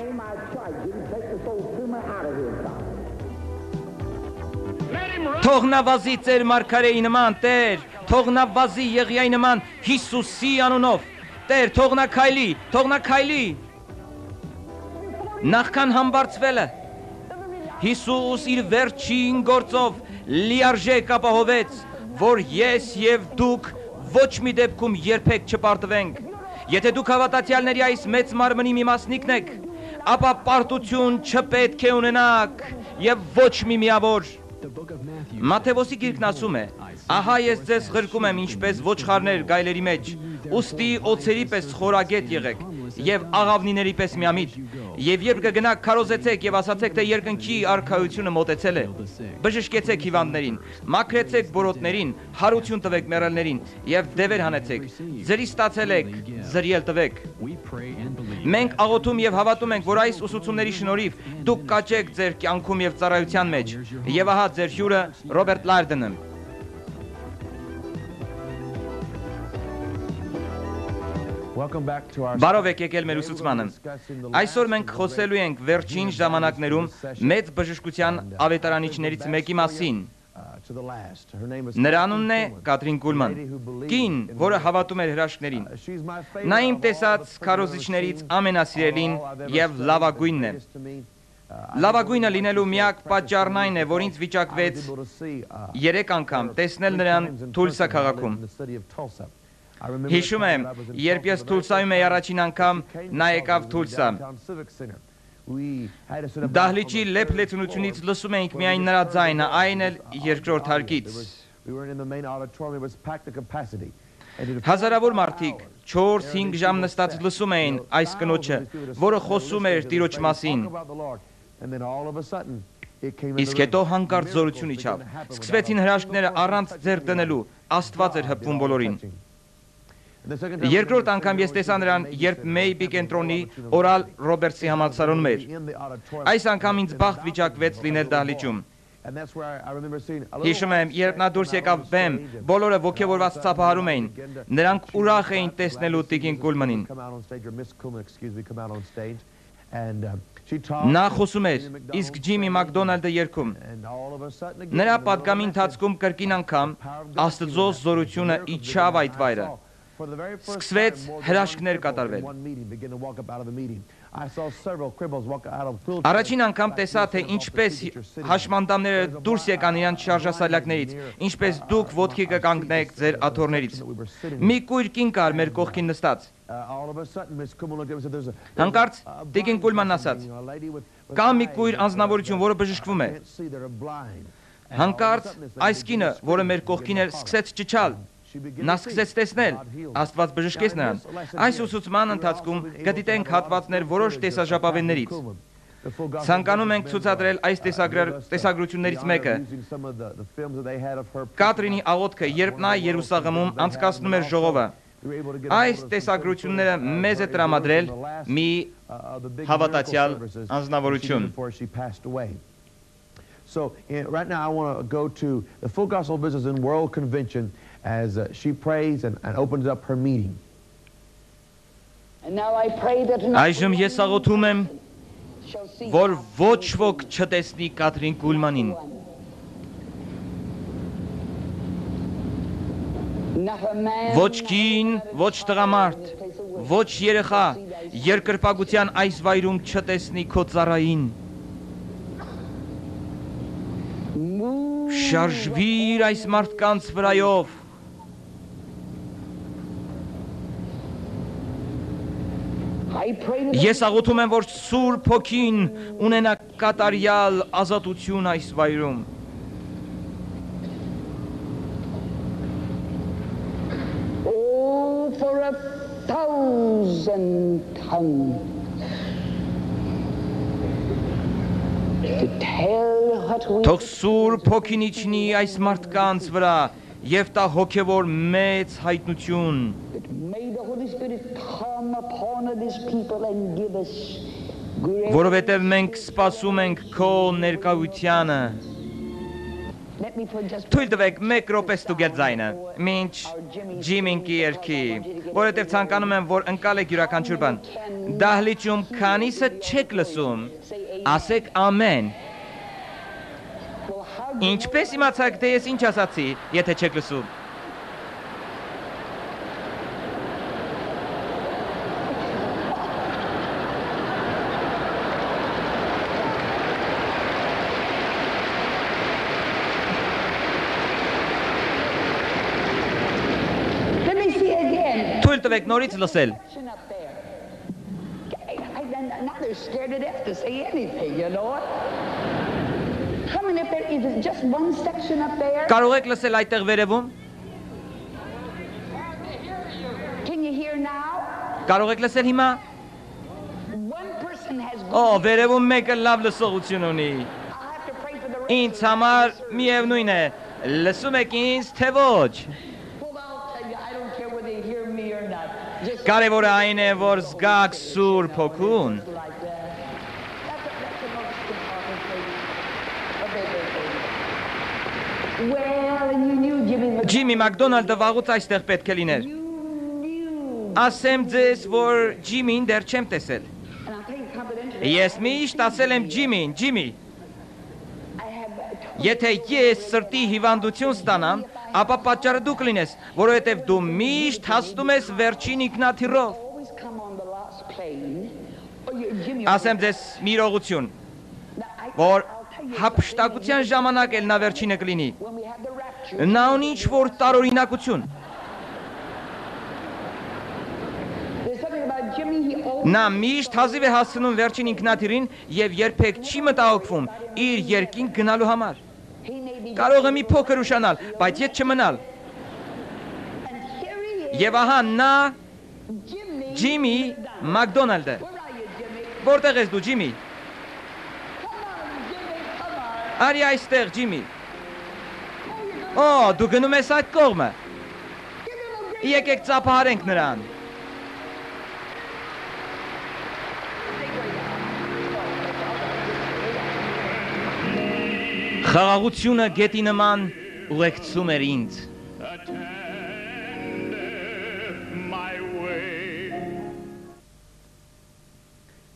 Թող նա վազի ծեր մարգարեի նման, Տեր, թող նա վազի Եղիայի նման Հիսուսի անունով։ Տեր, թող նա քայլի։ Նախքան համբարձվելը Հիսուս իր վերջին գործով լիարժեք ապահովեց, որ ես եւ դուք ոչ մի դեպքում երբեք չպարտվենք։ Եթե դուք հավատացյալների այս մեծ մարմնի մի մասնիկն եք, ապա պարտություն չպետք է ունենաք եւ ոչ մի միավոր։ Մատթեոսի գիրքն ասում է. ահա ես ձեզ ղրկում եմ ինչպես ոչխարներ գայլերի մեջ, ուստի օձերի պես խորագետ եղեք եւ աղավնիների պես միամիտ, եւ երբ կգնաք քարոզեցեք եւ ասացեք, թե երկնքի արքայությունը մոտեցել է, բժշկեցեք հիվանդներին, մաքրեցեք բորոտներին, հարություն տվեք մեռելներին եւ դևեր հանեցեք, ձրի ստացել եք, զրիել տվեք։ Մենք աղոթում եւ հավատում ենք, որ այս ուսուցումների շնորհիվ դուք կաճեք ձեր կյանքում եւ ծառայության մեջ, եւ ահա ձեր հյուրը Ռոբերտ Լարդենը։ Բարով եք եկել մեր ուսուցմանը։ Այսօր մենք խոսելու ենք վերջին ժամանակներում մեծ բժշկության ավետարանիչներից մեկի մասին։ Նրա անունն է Կատրին Կուլման, կին, որը հավատում էր հրաշքներին։ Նա իմ տեսած քարոզիչներից ամենասիրելին եւ լավագույնն է։ Լավագույնը լինելու միակ պատճառն այն է, որ ինձ վիճակվեց 3 անգամ տեսնել նրան Թուլսա քաղաքում։ Հիշում եմ, երբ ես Թուլսայում էի առաջին անգամ, նա եկավ Թուլսա։ Դահլիճի լեփ-լեցունությունից լսում էինք միայն նրա ձայնը, այն էլ երկրորդ հարկից։ Հազարավոր մարդիկ 4-5 ժամ նստած լսում էին այս կնոջը, որը խոսում էր Տիրոջ մասին։ Իսկ հետո հանկարծ զորություն իջավ։ Սկսվեցին հրաշքները առանց ձեռք դնելու, Աստված էր հպվում բոլորին։ Երկրորդ անգամ ես տեսա նրան, երբ Մեյբի կենտրոնի Օրալ Ռոբերտսի համալսարանում էր։ Այս անգամ ինձ բախտ վիճակվեց լինել դահլիճում։ Հիշում եմ, երբ նա դուրս եկավ բեմ, բոլորը ոգևորված ծափահարում էին։ Նրանք ուրախ էին տեսնելու տիկին Կուլմանին։ Նա խոսում էր, իսկ Ջիմի Մակդոնալդը երգում։ Նրա պատգամի ընթացքում կրկին անգամ Աստծո զորությունը իջավ այդ վայրը։ Սկսվեց հրաշքներ կատարվել։ Առաջին անգամ տեսա, թե ինչպես հաշմանդամները դուրս եկան իրանց շարժասալյակներից, ինչպես դուք ոտքի կկանգնեք ձեր աթոռներից։ Մի կույր կին կար մեր կողքին նստած։ Հանկարծ տիկին Կուլմանն ասաց. կա մի կույր անձնավորություն, որը բժշկվում է։ Հանկարծ այս կինը, որը մեր կողքին էր, սկսեց ճչալ։ Նա սկսեց տեսնել, Աստված բժշկեց նրան։ Այս ուսուցման ընթացքում կդիտենք հատվածներ որոշ տեսաժապավեններից։ Ցանկանում ենք ցուցադրել այս տեսագրություններից մեկը։ Կատրինի աղոթքը, երբ նա Երուսաղեմում անցկացնում էր ժողովը։ Այս տեսագրությունները մեզ է տրամադրել մի հավատացյալ անձնավորություն։ So right now I want to go to the Full Gospel Business and World Convention as she prays and opens up her meeting. Այժմ ես աղոթում եմ, որ ոչ ոք չտեսնի Կատրին Կուլմանին։ Ոչ կին, ոչ տղամարդ, ոչ երեխա, երկրպագության այս վայրում չտեսնի քո ծառային։ Շարժվիր այս մարդկանց վրայով։ Ես աղոթում եմ, որ Սուրբ Հոգին ունենա կատարյալ ազատություն այս վայրում։ Oh, for 1,000 tongues to tell what we Թող Սուրբ Հոգին իջնի այս մարդկանց վրա եւ տա հոգեվոր մեծ հայտնություն։ may the Holy Spirit come upon this people and give us great. Որովհետև մենք սպասում ենք քո ներկայությանը։ Let me put just Թույլ տվեք մեկ րոպե ստուգել ձայնը, մինչ Ջիմինկի երգի, որովհետև ցանկանում եմ, որ ընկալեք յուրաքանչյուր բան։ Դահլիճում քանիսը չեք լսում, ասեք ամեն։ Ինչպես իմացաք, թե ես ինչ ասացի, եթե չեք լսում։ let me see again. Թույլ տվեք նորից լսել։ Up there. Not they're scared to death to say anything, you know it? How many up there? Is it just one section up there? Կարող եք լսել այդտեղ վերևում։ Can you hear now? Կարող եք լսել հիմա։ One person has Օ, վերևում մեկը լավ լսողություն ունի։ I'll have to pray for the rest. Ինձ համար միևնույն է, լսում եք ինձ, թե ոչ։ Well, I'll tell you, I don't care whether you hear me or not. Just Կարևորը այն է, որ զգաք Սուրբ Հոգուն։ like that. That's the most important thing. A bigger thing. Well, and you knew Jimmy was... Ջիմի Մակդոնալդը վաղուց այստեղ պետք է լիներ։ You knew. Ասեմ ձեզ, որ Ջիմին դեռ չեմ տեսել։ And I'll tell you confidentially. Ես միշտ ասել եմ Ջիմին, Ջիմի, I have եթե ես սրտի հիվանդություն ստանամ, ապա պատճառը դու կլինես, որովհետև դու միշտ հասնում ես վերջին ինքնաթիռով։ always come on the last plane. Or you, Jimmy... Ասեմ ձեզ մի իրողություն, Now, որ I'll tell you հափշտակության ժամանակ էլ նա վերջինը կլինի։ when we have the rapture. Նա ունի ինչ-որ տարօրինակություն։ There's something about Jimmy, he always... Նա միշտ հազիվ է հասնում վերջին ինքնաթիռին եւ երբեք չի մտահոգվում իր երկինք գնալու համար։ He may be... Կարող է մի փոքր ուշանալ, բայց ետ չմնալ։ And here he is. Եվ ահա նա Jimmy. Ջիմի Մակդոնալդը։ Where are you, Jimmy? Որտեղ ես դու, Ջիմի։ Come on, Jimmy, come on. Արի այստեղ, Ջիմի։ Օ, դու գնում ես այդ կողմը։ Give him a great... Եկեք ծափահարենք նրան։ Խաղաղությունը գետի նման ուղեկցում էր ինձ։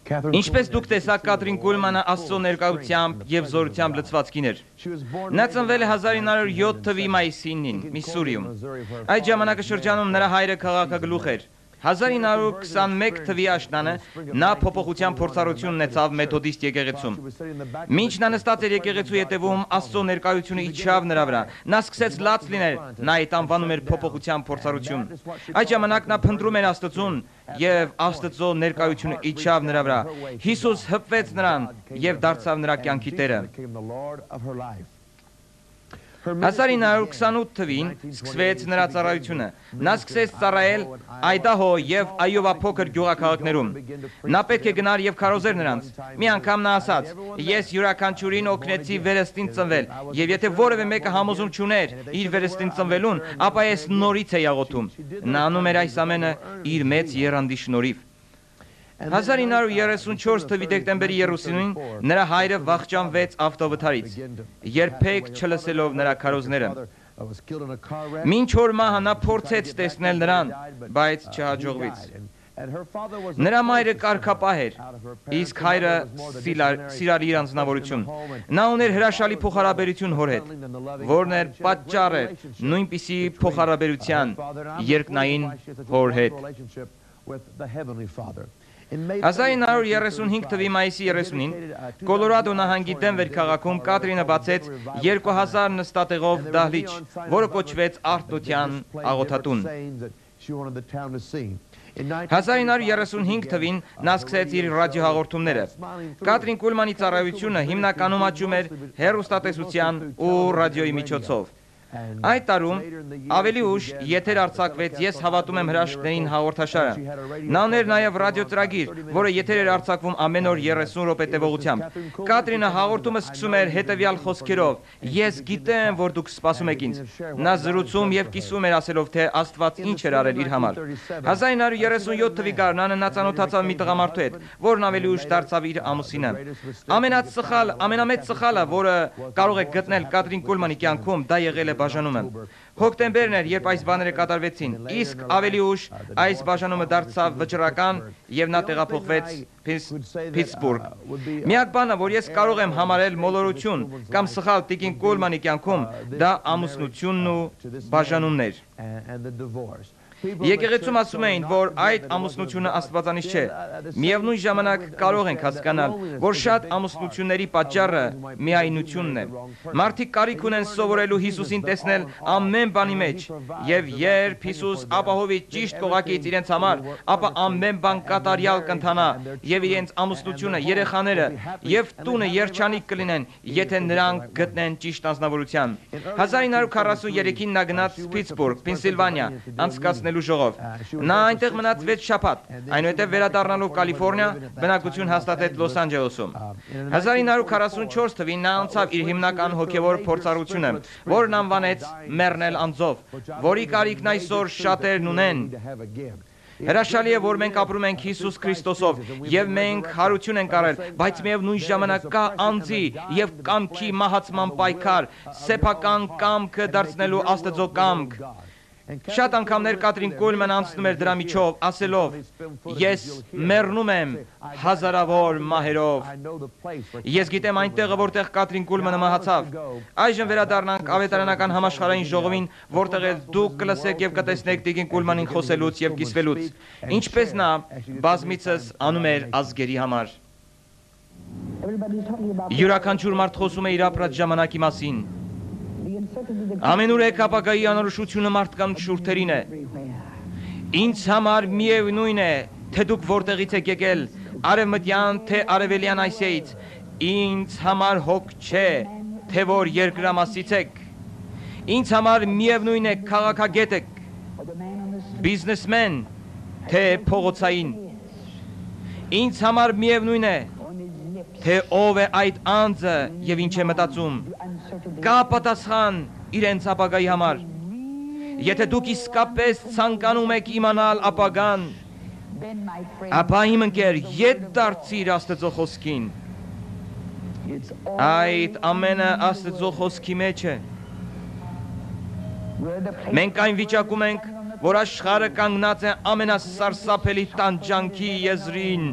Catherine Ինչպես դուք տեսաք, Կատրին Կուլմանը Աստծո ներկայությամբ եւ զորությամբ լցված կին էր։ She was born Նա ծնվել է 1907 թվականի մայիսի 9-ին, Միսսուրիում։ Այդ ժամանակաշրջանում նրա հայրը քաղաքագլուխ էր։ 1921 թվականի աշնանը նա փոփոխության փորձառություն ունեցավ մեթոդիստ եկեղեցում։ Մինչ նա նստած էր եկեղեցու ետևում, Աստծո ներկայությունը իջավ նրա վրա։ Նա սկսեց լաց լինել, նա այդ անվանում էր փոփոխության փորձառություն։ Այդ ժամանակ նա փնտրում էր Աստծուն եւ Աստծո ներկայությունը իջավ նրա վրա։ Հիսուս հպվեց նրան եւ դարձավ նրա կյանքի տերը։ 1928 թվին սկսվեց նրա ծառայությունը։ Նա սկսեց ծառայել Այդահո եւ Այովա փոքր գյուղաքաղաքներում։ Նա պետք է գնար եւ քարոզեր նրանց։ Մի անգամ նա ասաց. «Ես յուրաքանչյուրին օգնեցի վերստին ծնվել, եւ եթե որևէ մեկը համոզում չուներ իր վերստին ծնվելուն, ապա ես նորից էի աղոթում»։ Նա անում էր այս ամենը իր մեծ եռանդի շնորհիվ։ 1934 թվականի դեկտեմբերի 30-ին նրա հայրը վախճանվեց ավտովթարից, երբեք չլսելով նրա քարոզները։ Մինչ որ մահը նա փորձեց տեսնել նրան, բայց չհաջողվեց։ Նրա մայրը կարգապահ էր, իսկ հայրը սիրար իր անձնավորություն։ Նա ուներ հրաշալի փոխհարաբերություն հոր հետ, որն էր պատճառը նույնպիսի փոխհարաբերության երկնային հոր հետ։ 1935 թվականի մայիսի 30-ին Կոլորադո նահանգի Դենվեր քաղաքում Կատրինը բացեց 2000 նստատեղով դահլիճ, որը կոչվեց Արթնության աղոթատուն։ 1935 թվին նա սկսեց իր ռադիոհաղորդումները։ Կատրին Կուլմանի ծառայությունը հիմնականում աճում էր հեռուստատեսության ու ռադիոյի միջոցով։ Այդ տարում ավելի ուշ եթեր արձակվեց «Ես հավատում եմ» հրաշքներին հաղորդաշարը։ Նա ուներ նաև ռադիոծրագիր, որը եթեր էր արձակվում ամեն օր 30 րոպե տևողությամբ։ Կատրինը հաղորդումը սկսում էր հետևյալ խոսքերով. «Ես գիտեմ, որ դուք սպասում եք ինձ»։ Նա զրուցում եւ կիսում էր ասելով, թե Աստված ինչ էր արել իր համար։ 1937 թվականի գարնանը նա ծանոթացավ մի տղամարդու հետ, որն ավելի ուշ դարձավ իր ամուսինը։ Ամենամեծ սխալը, որը կարող եք գտնել Կատրին Կուլմանի կյանքում, դա եղել է բաժանումը։ Հոկտեմբերն էր, երբ այս բաները կատարվեցին, իսկ ավելի ուշ այս բաժանումը դարձավ վճռական եւ նա տեղափոխվեց Փիթսբուրգ։ Միակ բանը, որ ես կարող եմ համարել մոլորություն կամ սխալ տիկին Կուլմանի կյանքում, դա ամուսնությունն ու բաժանումն էր։ Եկեղեցում ասում էին, որ այդ ամուսնությունը աստվածանից չէ։ Միևնույն ժամանակ կարող ենք հասկանալ, որ շատ ամուսնությունների պատճառը միայնությունն է։ Մարդիկ կարիք ունեն սովորելու Հիսուսին տեսնել ամեն բանի մեջ, եւ երբ Հիսուս ապահովի ճիշտ կողակից իրենց համար, ապա ամեն բան կատարյալ կընթանա եւ իրենց ամուսնությունը, երեխաները եւ տունը երջանիկ կլինեն, եթե նրանք գտնեն ճիշտ անձնավորության։ 1943-ին նա գնաց Փիթսբուրգ, Պենսիլվանիա, անցկացնելու ժողով։ Նա այնտեղ մնաց 6 շաբաթ, այնուհետև վերադառնալով Կալիֆոռնիա, բնակություն հաստատեց Լոս Անջելեսում։ 1944 թվականին նա անցավ իր հիմնական հոգևոր փորձառությունը, որն անվանեց «Մեռնել անձով», որի կարիքն այսօր շատերն ունեն։ Հրաշալի է, որ մենք ապրում ենք Հիսուս Քրիստոսով եւ մենք հարություն ենք արել, բայց միևնույն ժամանակ կա անձի եւ կամքի մահացման պայքար, սեփական կամքը դարձնելու Աստծո կամք։ Շատ անգամներ Կատրին Կոլմանը անցնում էր դրա միջով, ասելով. «Ես մեռնում եմ հազարավոր մահերով»։ Ես գիտեմ այնտեղը, որտեղ Կատրին Կոլմանը մահացավ։ Այժմ վերադառնանք ավետարանական համաշխարհային ժողովին, որտեղ էլ դուք կլսեք եւ կտեսնեք Տիկին Կոլմանին խոսելուց եւ կիսվելուց, ինչպես նա բազմիցս անում էր ազգերի համար։ Յուրաքանչյուր մարդ խոսում է իր ապրած ժամանակի մասին։ Ամենուրեք ապագայի անորոշությունը մարդկանց շուրթերին է։ Ինձ համար միևնույն է, թե դուք որտեղից եք եկել, արևմտյան թե արևելյան Ասիայից, ինձ համար հոգ չէ, թե որ երկրամասից եք։ Ինձ համար միևնույն է քաղաքագետ եք, բիզնեսմեն, թե փողոցային։ Ինձ համար միևնույն է, թե ով է այդ անձը եւ ինչ է մտածում։ Կա պատասխան իրենց ապագայի համար։ Եթե դուք իսկապես ցանկանում եք իմանալ ապագան, ապա իմ ընկեր, ետ դարձիր Աստծո խոսքին։ Այդ ամենը Աստծո խոսքի մեջ է։ Մենք այն վիճակում ենք, որ աշխարհը կանգնած է ամենասարսափելի տանջանքի եզրին։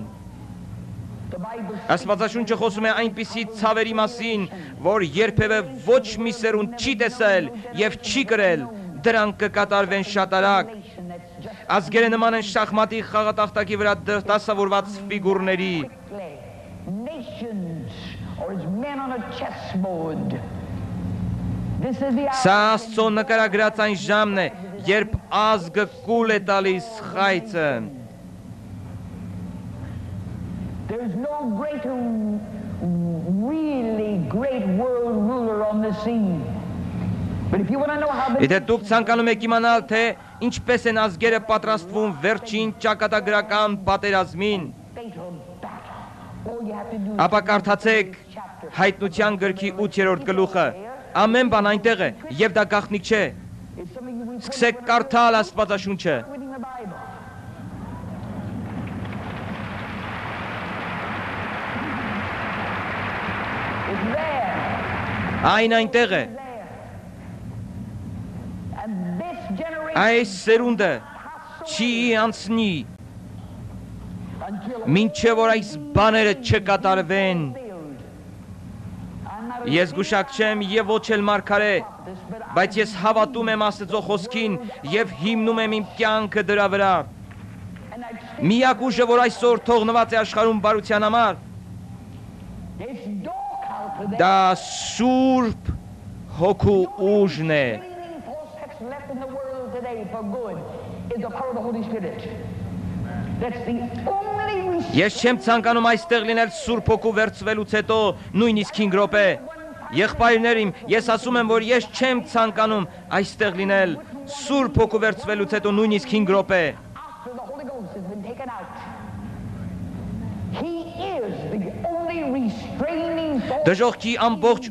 Աստվածաշունչը խոսում է այնպիսի ցավերի մասին, որ երբևէ ոչ մի սերունդ չի տեսել եւ չի կրել, դրանք կկատարվեն շատ արագ։ Ազգերը նման են շախմատի խաղատախտակի վրա դասավորված ֆիգուրների։ Սա Աստծո նկարագրած այն ժամն է, երբ ազգը կուլ է տալիս խայծը։ There's no greater, really great world ruler on the scene. But if you want to know how Եթե դուք ցանկանում եք իմանալ, թե ինչպես են ազգերը պատրաստվում վերջին ճակատագրական պատերազմին, ապա կարդացեք Հայտնության գրքի 8-րդ գլուխը։ Ամեն բան այնտեղ է, եւ դա գաղտնիք չէ։ Սկսեք կարդալ Աստվածաշունչը։ Այն այնտեղ է։ Այս սերունդը չի անցնի, մինչև որ այս բաները չկատարվեն։ Ես գուշակ չեմ եւ ոչ էլ մարգարե, բայց ես հավատում եմ Աստծո խոսքին եւ հիմնում եմ իմ կյանքը դրա վրա։ Միակ ուժը, որ այսօր թողնված է աշխարհում բարության համար, դա Սուրբ Հոգու ուժն է։ Ես չեմ ցանկանում այստեղ լինել Սուրբ Հոգու վերցվելուց հետո նույնիսկ 5 րոպե։ Եղբայրներ իմ, ես ասում եմ, որ ես չեմ ցանկանում այստեղ լինել Սուրբ Հոգու վերցվելուց հետո նույնիսկ 5 րոպե։ Դժոխքի ամբողջ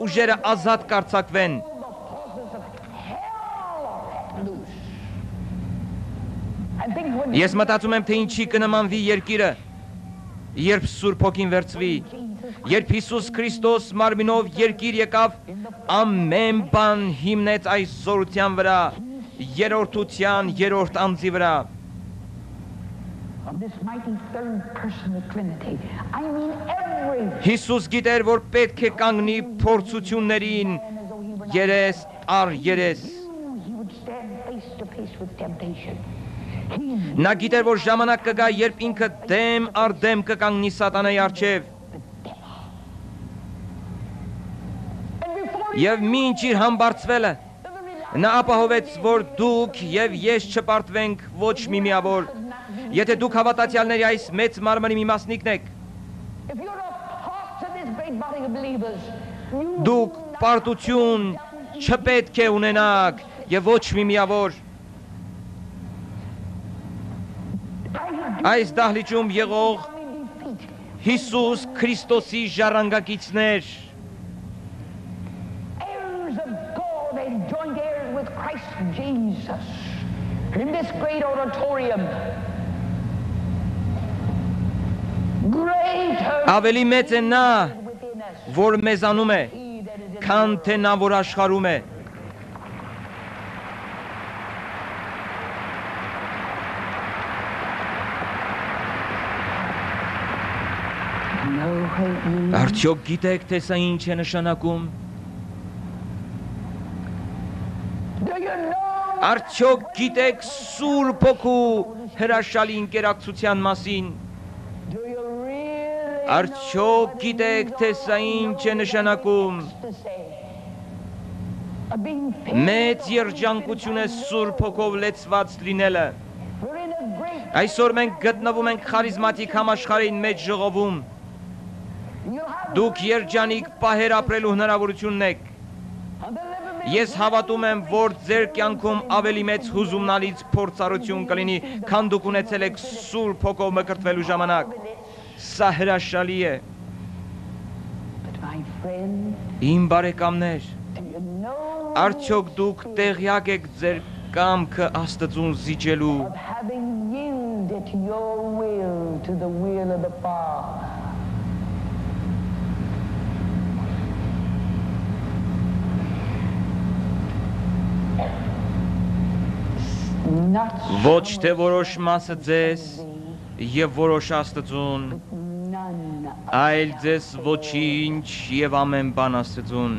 ուժերը ազատ կարձակվեն։ Ես մտածում եմ, թե ինչի կնմանվի երկիրը, երբ Սուրբ Հոգին վերցվի, երբ Հիսուս Քրիստոս մարմինով երկիր եկավ, ամեն բան հիմնեց այս զորության վրա, երրորդության երրորդ անձի վրա։ Հիսուս գիտեր, որ պետք է կանգնի փորձություններին երես առ երես։ faced with temptation. Նա գիտեր, որ ժամանակ կգա, երբ ինքը դեմ առ դեմ կկանգնի սատանայի առջև։ Եվ մինչ իր համբարձվելը, նա ապահովեց, որ դուք եւ ես չպարտվենք ոչ մի միավոր։ Եթե դուք հավատացյալների այս մեծ մարմնի մի մասնիկն եք, դուք պարտություն չպետք է ունենաք եւ ոչ մի միավոր։ Այս դահլիճում եղող Հիսուս Քրիստոսի ժառանգակիցներ, heirs of God and joint heirs with Christ Jesus. In this great auditorium, greater ավելի մեծ է նա, within us. որ մեզանում է, He that is in քան թե նա, որ աշխարհում է։ Արդյոք գիտեք, թե սա ինչ է նշանակում։ Do you know Արդյոք գիտեք Սուրբ Հոգու հրաշալի ընկերակցության մասին։ Do you really Արդյոք գիտեք, թե սա ինչ է նշանակում։ to say? Being filled Մեծ երջանկություն է Սուրբ Հոգով լեցված լինելը։ we're in a great Այսօր մենք գտնվում ենք խարիզմատիկ համաշխարհային մեծ ժողովում։ you have Դուք երջանիկ պահեր ապրելու հնարավորությունն եք։ delivered me. Ես հավատում եմ, որ ձեր կյանքում ավելի մեծ հուզումնալից փորձառություն կլինի, քան դուք ունեցել եք Սուրբ Հոգով մկրտվելու ժամանակ։ Սա հրաշալի է։ But my friend, Իմ բարեկամներ, do you know արդյոք դուք տեղյակ եք ձեր կամքը Աստծուն զիջելու։ of having yielded your will to the will of the Father? Not Ոչ թե որոշ մասը ձեզ եւ որոշ Աստծուն, none. այլ ձեզ ոչինչ եւ ամեն բան Աստծուն։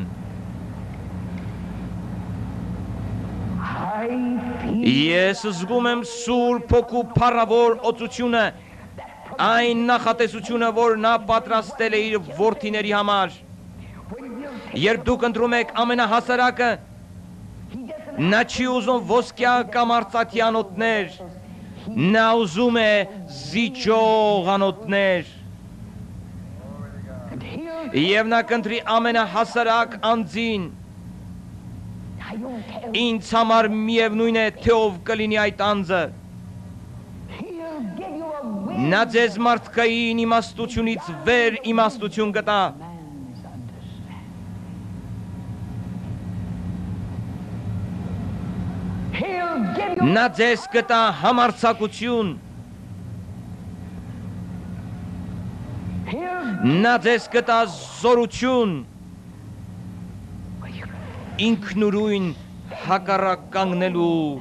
I feel Ես զգում եմ Սուրբ Հոգու փառավոր օծությունը, այն նախատեսությունը, որ նա պատրաստել է իր որդիների համար։ Երբ դուք ընտրում եք ամենահասարակը, նա չի ուզում ոսկյա կամ արծաթի անոթներ, նա ուզում է զիջող անոթներ։ Եվ նա կընտրի ամենահասարակ անձին։ I don't care. Ինձ համար միևնույն է, թե ով կլինի այդ անձը։ He'll give you a will. Նա ձեզ մարդկային իմաստությունից վեր իմաստություն կտա։ Man's understanding. He'll give you Նա ձեզ կտա համարձակություն։ he'll Նա ձեզ կտա զորություն։ Ինքնուրույն հակառակ կանգնելու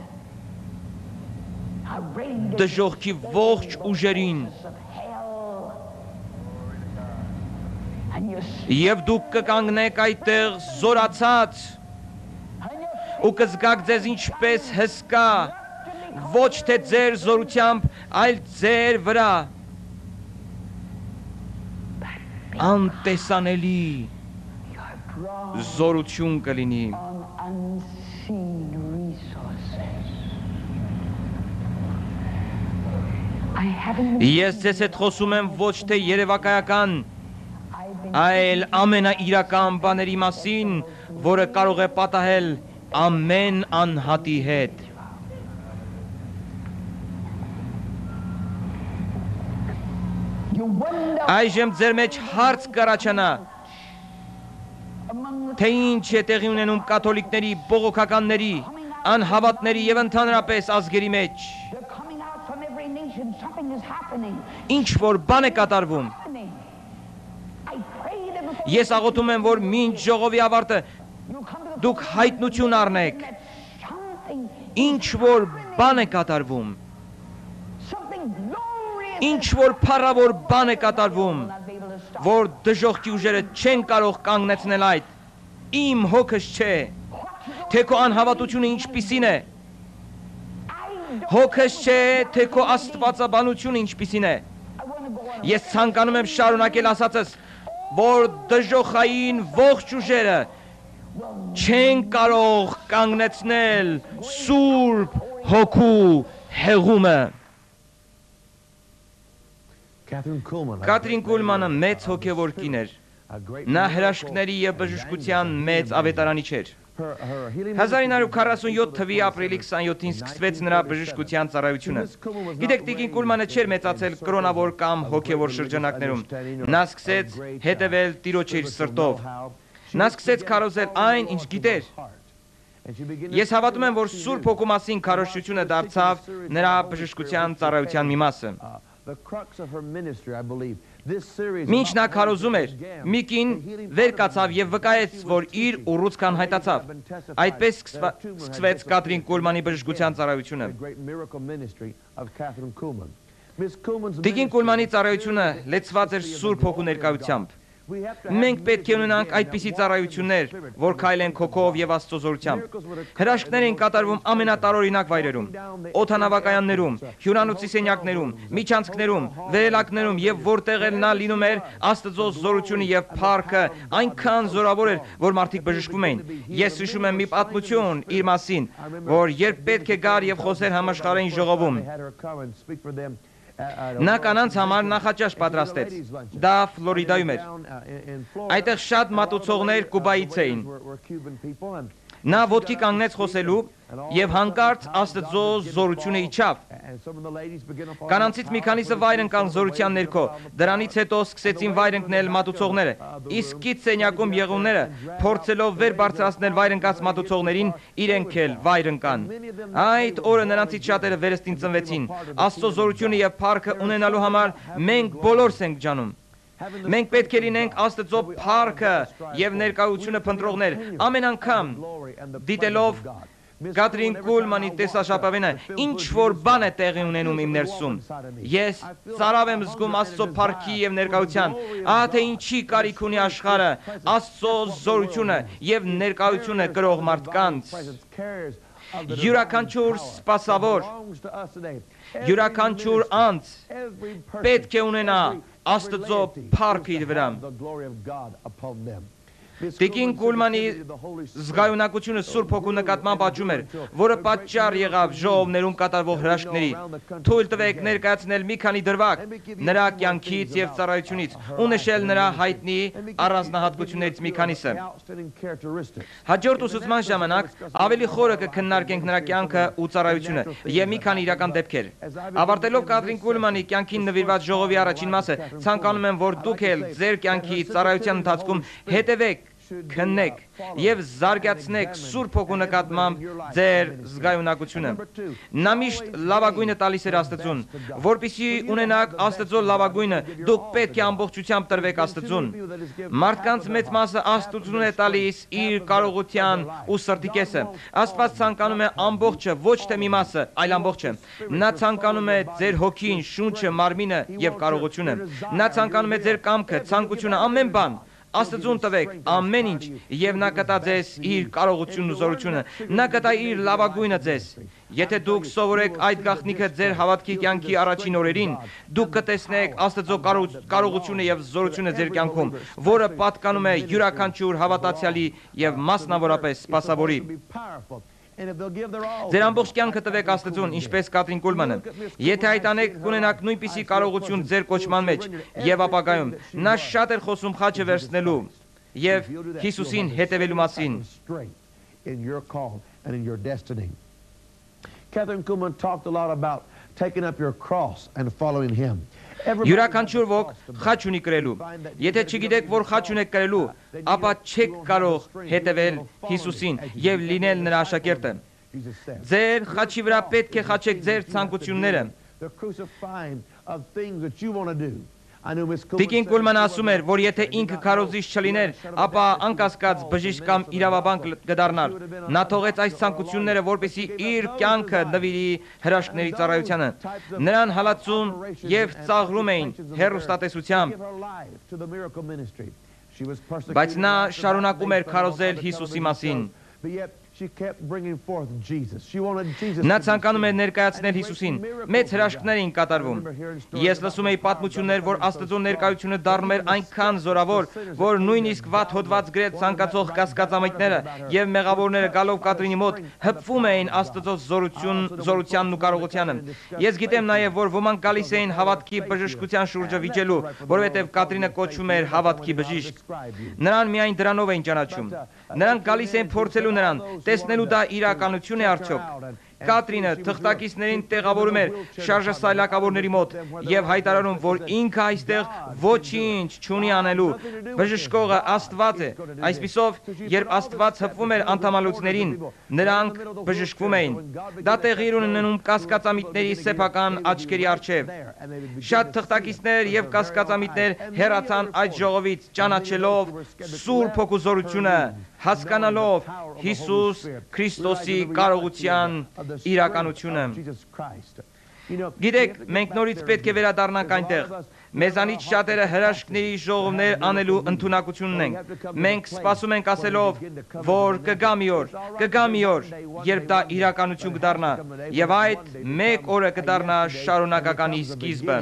arrange դժոխքի ողջ ուժերին։ of hell. And you Եվ դուք կկանգնեք այդտեղ զորացած ու կզգաք ձեզ ինչպես հսկա, ոչ թե ձեր զորությամբ, այլ ձեր վրա անտեսանելի զորություն կլինի։ on unseen resources. I haven't been Ես ձեզ հետ խոսում եմ ոչ թե երևակայական, I've been այլ ամենաիրական բաների մասին, որը կարող է պատահել ամեն անհատի հետ։ you wonder Այժմ ձեր մեջ հարց կառաջանա, among the թե ինչ է տեղի ունենում կաթոլիկների, բողոքականների, անհավատների եւ ընդհանրապես ազգերի մեջ։ they're coming out from every nation. Something is happening. Ինչ որ բան է կատարվում։ Happening. I pray that before Ես աղոթում եմ, որ մինչ ժողովի ավարտը you come to the դուք հայտնություն առնեք, that something ինչ որ բան է կատարվում, something glorious ինչ որ փառավոր բան է կատարվում, will not be able to stop. որ դժոխքի ուժերը չեն կարող կանգնեցնել այդ։ Իմ հոգս չէ, թե քո անհավատությունը ինչպիսին է, Հոգս չէ, թե քո աստվածաբանությունը ինչպիսին է։ Ես ցանկանում եմ շարունակել ասածս, որ դժոխային ողջ ուժերը չեն կարող կանգնեցնել Սուրբ Հոգու հեղումը։ Կատրին Կուլմանը մեծ հոգևոր կին էր։ Նա հրաշքների եւ բժշկության մեծ ավետարանի չէր։ 1947 թվականի ապրիլի 27-ին սկսվեց նրա բժշկության ծառայությունը։ Գիտեք, Տիկին Կուլմանը չէր մեծացել կրոնավոր կամ հոգևոր շրջանակներում։ Նա սկսեց հետևել Տիրոջ իր սրտով։ Նա սկսեց քարոզել այն, ինչ գիտեր։ Ես հավատում եմ, որ Սուրբ Հոգու մասին քարոզությունը դարձավ նրա բժշկության ծառայության մի մասը։ Մինչ նա քարոզում էր, մի կին վեր կացավ եւ վկայեց, որ իր ուռուցքան հայտացավ։ Այդպես սկսվեց Կատրին Կուլմանի բժշկության ծառայությունը։ Տիկին Կուլմանի ծառայությունը լեցված էր Սուրբ Հոգու ներկայությամբ։ Մենք պետք է ունենանք այդպիսի ծառայություններ, որ քայլեն հոգով եւ Աստծո զորությամբ։ Հրաշքներ են կատարվում ամենատարօրինակ վայրերում, օդանավակայաններում, հյուրանոցի սենյակներում, միջանցքներում, վերելակներում եւ որտեղ էլ նա լինում էր, Աստծո զորությունը եւ փառքը այնքան զորավոր էր, որ մարդիկ բժշկվում էին։ Ես հիշում եմ մի պատմություն իր մասին, որ երբ պետք է գար եւ խոսեր համաշխարհային ժողովում, նա կանանց համար նախաճաշ պատրաստեց։ Դա Ֆլորիդայում էր։ Այդտեղ շատ մատուցողներ Կուբայից էին։ Նա ոտքի կանգնեց խոսելու եւ հանկարծ Աստծո զորությունը իջավ։ Կանանցից մի քանիսը վայր ընկան զորության ներքո։ Դրանից հետո սկսեցին վայր ընկնել մատուցողները։ Իսկ գիծ սենյակում եղողները փորձելով վեր բարձրացնել վայր ընկած մատուցողներին, իրենք էլ վայր ընկան։ Այդ օրը նրանցից շատերը վերստին ծնվեցին։ Աստծո զորությունը եւ փառքը ունենալու համար մենք բոլորս ենք ջանում։ Մենք պետք է լինենք Աստծո փառքը եւ ներկայությունը փնտրողներ։ Ամեն անգամ դիտելով Կատրին Կուլմանի տեսաշապավենը, ինչ որ բան է տեղի ունենում իմ ներսում, ես ծարավ եմ զգում Աստծո փառքի եւ ներկայության։ Ահա թե ինչի կարիք ունի աշխարհը Աստծո զորությունը եւ ներկայությունը կրող մարդկանց։ Յուրաքանչյուր սպասավոր, յուրաքանչյուր անձ պետք է ունենա Աստծո փառքը իր վրա։ Տիկին Կուլմանի զգայունակությունը Սուրբ Հոգու նկատմամբ աճում էր, որը պատճառ եղավ ժողովներում կատարվող հրաշքների։ Թույլ տվեք ներկայացնել մի քանի դրվագ նրա կյանքից եւ ծառայությունից ու նշել նրա հայտնի առանձնահատկություններից մի քանիսը։ Հաջորդ ուսուցման ժամանակ ավելի խորը կքննարկենք նրա կյանքը ու ծառայությունը եւ մի քանի իրական դեպքեր։ Ավարտելով Կատրին Կուլմանի կյանքին նվիրված ժողովի առաջին մասը, ցանկանում եմ, որ դուք էլ ձեր կյանքի ծառայության ընթացքում հետևեք, քննեք եւ զարգացնեք Սուրբ Հոգու նկատմամբ ձեր զգայունակությունը։ Նա միշտ լավագույնը տալիս էր Աստծուն, որպեսզի ունենաք Աստծո լավագույնը, դուք պետք է ամբողջությամբ տրվեք Աստծուն։ Մարդկանց մեծ մասը Աստծուն է տալիս իր կարողության ու սրտի կեսը։ Աստված ցանկանում է ամբողջը, ոչ թե մի մասը, այլ ամբողջը։ Նա ցանկանում է ձեր հոգին, շունչը, մարմինը եւ կարողությունը։ Նա ցանկանում է ձեր կամքը, ցանկությունը, ամեն բան։ Աստծուն տվեք ամեն ինչ եւ նա կտա ձեզ իր կարողությունն ու զորությունը, նա կտա իր լավագույնը ձեզ։ Եթե դուք սովորեք այդ գաղտնիքը ձեր հավատքի կյանքի առաջին օրերին, դուք կտեսնեք Աստծո կարողությունը եւ զորությունը ձեր կյանքում, որը պատկանում է յուրաքանչյուր հավատացյալի եւ մասնավորապես սպասավորի։ Ձեր ամբողջ կյանքը տվեք Աստծուն, ինչպես Կատրին Կուլմանը։ Եթե այդ անեք, կունենաք նույնպիսի կարողություն ձեր կոչման մեջ եւ ապագայում։ Նա շատ էր խոսում խաչը վերցնելու եւ Հիսուսին հետևելու մասին։ Catherine Kuhlman talked a lot about taking up your cross and following him. Յուրաքանչյուր ոք խաչ ունի կրելու։ Եթե չգիտեք, որ խաչ ունեք կրելու, ապա չեք կարող հետևել Հիսուսին եւ լինել նրա աշակերտը։ Ձեր խաչի վրա պետք է խաչեք ձեր ցանկությունները։ Տիկին Կուլմանը ասում էր, որ եթե ինքը քարոզիչ չլիներ, ապա անկասկած բժիշկ կամ իրավաբան կդառնար։ Նա թողեց այս ցանկությունները, որպեսզի իր կյանքը նվիրի հրաշքների ծառայությանը։ Նրան հալածում եւ ծաղրում էին հեռուստատեսությամբ, բայց նա շարունակում էր քարոզել Հիսուսի մասին։ She kept bringing forth Jesus. She wanted Jesus. Նա ցանկանում էր ներկայացնել Հիսուսին։ Մեծ հրաշքներ էին կատարվում։ Ես լսում էի պատմություններ, որ Աստծո ներկայությունը դառնում էր այնքան զորավոր, որ նույնիսկ վատ հոդված գրել ցանկացող կասկածամիտները եւ մեղավորները գալով Կատրինի մոտ հպվում էին Աստծո զորությանն ու կարողությանը։ Ես գիտեմ նաեւ, որ ոմանք գալիս էին հավատքի բժշկության շուրջը վիճելու, որովհետեւ Կատրինը կոչվում էր հավատքի բժիշկ։ Նրան միայն դրանով էին ճանաչում։ Նրանք գալիս էին փորձելու նրան, տեսնելու դա իրականություն է արդյոք։ Կատրինը թղթակիցներին տեղավորում էր շարժասայլակավորների մոտ եւ հայտարարում, որ ինքը այստեղ ոչինչ չունի անելու, բժշկողը Աստված է։ Այսպիսով, երբ Աստված հպվում էր անդամալուծներին, նրանք բժշկվում էին։ Դա տեղի էր ունենում կասկածամիտների սեփական աչքերի առջև։ Շատ թղթակիցներ եւ կասկածամիտներ հեռացան այդ ժողովից, ճանաչելով Սուրբ Հոգու զորությունը, հասկանալով Հիսուս Քրիստոսի կարողության իրականությունը։ Գիտեք, մենք նորից պետք է վերադառնանք այնտեղ։ Մեզանից շատերը հրաշքների ժողովներ անելու ընդունակություն ունենք։ Մենք սպասում ենք ասելով, որ կգա մի օր, երբ դա իրականություն կդառնա, եւ այդ մեկ օրը կդառնա շարունակականի սկիզբը։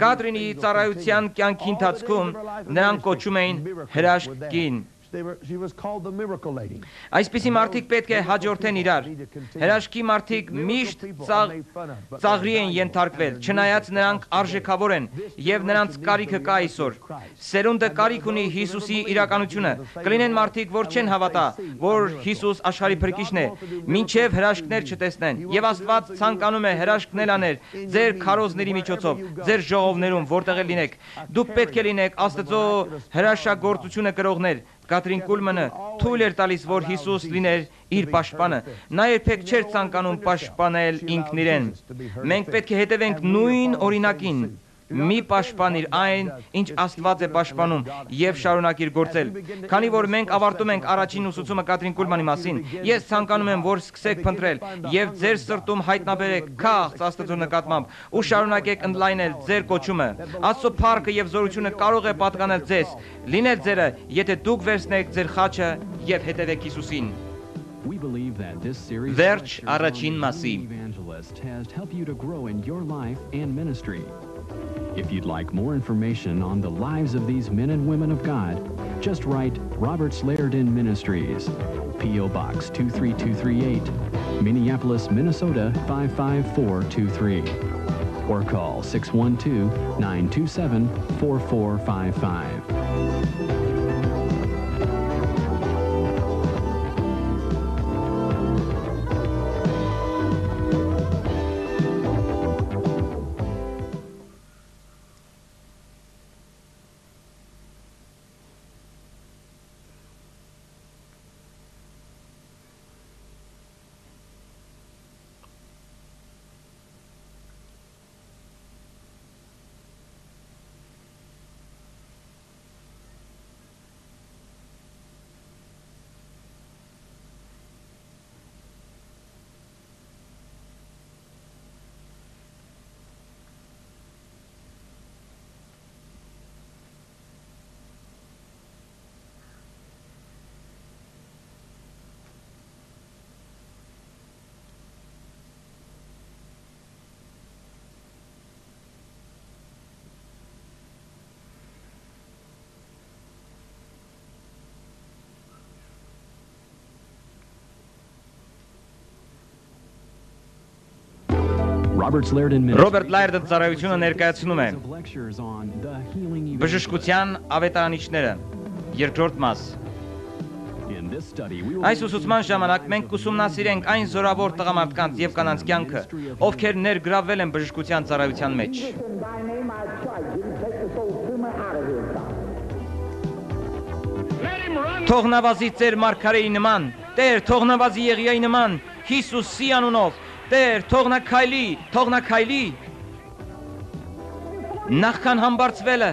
Կատրինի ծառայության կյանքի ընթացքում նրան կոչում էին հրաշքին։ She was called the miracle lady. Այսպիսի մարդիկ պետք է հաջորդեն իրար։ Հրաշքի մարդիկ միշտ ծաղրի են ենթարկվել, չնայած նրանք արժեքավոր են եւ նրանց կարիքը կա այսօր։ Սերունդը կարիք ունի Հիսուսի իրականությունը։ Կլինեն մարդիկ, որ չեն հավատա, որ Հիսուս աշխարհի փրկիչն է, մինչեւ հրաշքներ չտեսնեն։ Եվ Աստված ցանկանում է հրաշքներ անել ձեր քարոզների միջոցով, ձեր ժողովներում, որտեղ լինեք։ Դուք պետք է լինեք Աստծո հրաշագործությունը կրողներ։ Կատրին Կուլմանը թույլ էր տալիս, որ Հիսուս լիներ իր պաշտպանը։ Նա երբեք չէր ցանկանում պաշտպանել ինքն իրեն։ Մենք պետք է հետևենք նույն օրինակին։ Մի պաշտպանիր այն, ինչ Աստված է պաշտպանում եւ շարունակիր գործել։ Քանի որ մենք ավարտում ենք առաջին ուսուցումը Կատրին Կուլմանի մասին, ես ցանկանում եմ, որ սկսեք փնտրել եւ ձեր սրտում հայտնաբերեք քաղց Աստծո նկատմամբ ու շարունակեք ընդլայնել ձեր կոչումը։ Աստծո փառքը եւ զորությունը կարող է պատկանել ձեզ։ Լինել ձերը, եթե դուք վերցնեք ձեր խաչը եւ հետևեք Հիսուսին։ We believe that this series Վերջ առաջին մասի։ Evangelist has helped you to grow in your life and ministry. If you'd like more information on the lives of these men and women of God, just write Robert Slairdin Ministries, P.O. Box 23238, Minneapolis, Minnesota 55423, or call 612-927-4455. Robert Լայրդն ծառայությունը ներկայացնում է բժշկության ավետարանիչները, երկրորդ մաս։ Այս ուսուցման ժամանակ մենք կուսումնասիրենք այն զորավոր տղամարդկանց եւ կանանց կյանքը, ովքեր ներգրավվել են բժշկության ծառայության մեջ։ Թող նվազի ձեր մարգարեի նման, Տեր, թող նվազի Եղիայի նման, Հիսուսի անունով, Տեր, թող նա քայլի։ Նախքան համբարձվելը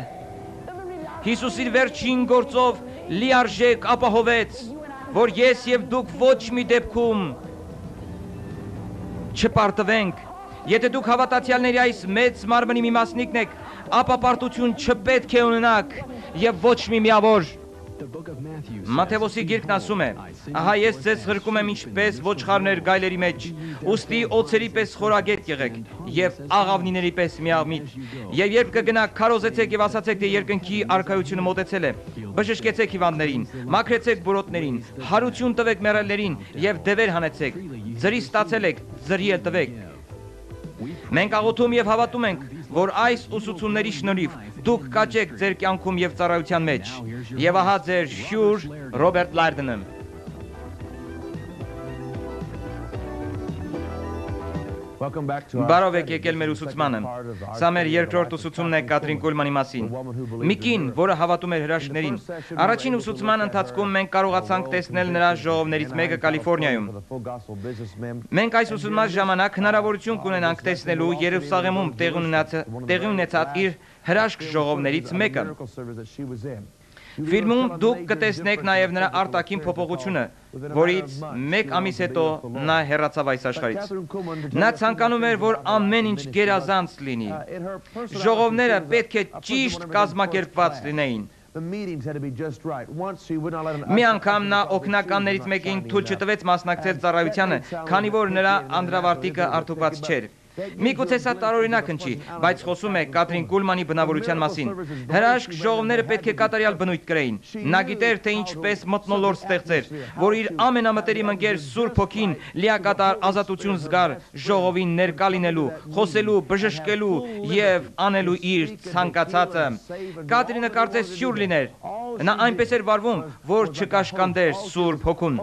Հիսուս իր վերջին գործով լիարժեք ապահովեց, որ ես եւ դուք ոչ մի դեպքում չպարտվենք։ Եթե դուք հավատացյալների այս մեծ մարմնի մի մասնիկն եք, ապա պարտություն չպետք է ունենաք եւ ոչ մի միավոր։ Մատթեոսի գիրքն ասում է. «Ահա ես ձեզ ղրկում եմ ինչպես ոչխարներ գայլերի մեջ, ուստի օձերի պես խորագետ եղեք եւ աղավնիների պես միամիտ։ Եվ երբ կգնաք, քարոզեցեք եւ ասացեք, թե երկնքի արքայությունը մոտեցել է։ Բժշկեցեք հիվանդներին, մաքրեցեք բորոտներին, հարություն տվեք մեռելներին եւ դևեր հանեցեք։ Ձրի ստացել եք, ձրի էլ տվեք»։ Մենք աղոթում եւ հավատում ենք, որ այս ուսուցումների շնորհիվ դուք կաճեք ձեր կյանքում եւ ծառայության մեջ։ Եվ ահա ձեր հյուր Ռոբերտ Լայրդենը։ Բարով եք եկել մեր ուսուցմանը։ Սա մեր երկրորդ ուսուցումն է Կաթրին Կոլմանի մասին։ Մի կին, որը հավատում էր հրաշքներին։ Առաջին ուսուցման ընթացքում մենք կարողացանք տեսնել նրա ժողովներից մեկը Կալիֆոռնիայում։ Մենք այս ուսուցման ժամանակ հնարավորություն կունենանք տեսնելու Երուսաղեմում տեղի ունեցած իր հրաշք ժողովներից մեկը։ Ֆիլմում դուք կտեսնեք նաև նրա արտաքին փոփոխությունը, որից մեկ ամիս հետո նա հեռացավ այս աշխարհից։ Նա ցանկանում էր, որ ամեն ինչ գերազանց լինի։ Ժողովները պետք է ճիշտ կազմակերպված լինեին։ Մի անգամ նա օգնականներից մեկին թույլ չտվեց մասնակցել ծառայությանը, քանի որ նրա անդրավարտիքը արդուկված չէր։ Միգուցե սա տարօրինակ հնչի, բայց խոսում է Կաթրին Կոլմանի բնավորության մասին։ Հրաշք ժողովները պետք է կատարյալ բնույթ կրեին։ Նա գիտեր, թե ինչպես մթնոլորտ ստեղծեր, որ իր ամենամտերիմ ընկեր Սուրբ Հոգին լիակատար ազատություն զգար ժողովին ներկա լինելու, խոսելու, բժշկելու եւ անելու իր ցանկացածը։ Կաթրինը կարծես սյուր լիներ։ Նա այնպես էր վարվում, որ չկաշկանդեր Սուրբ Հոգուն։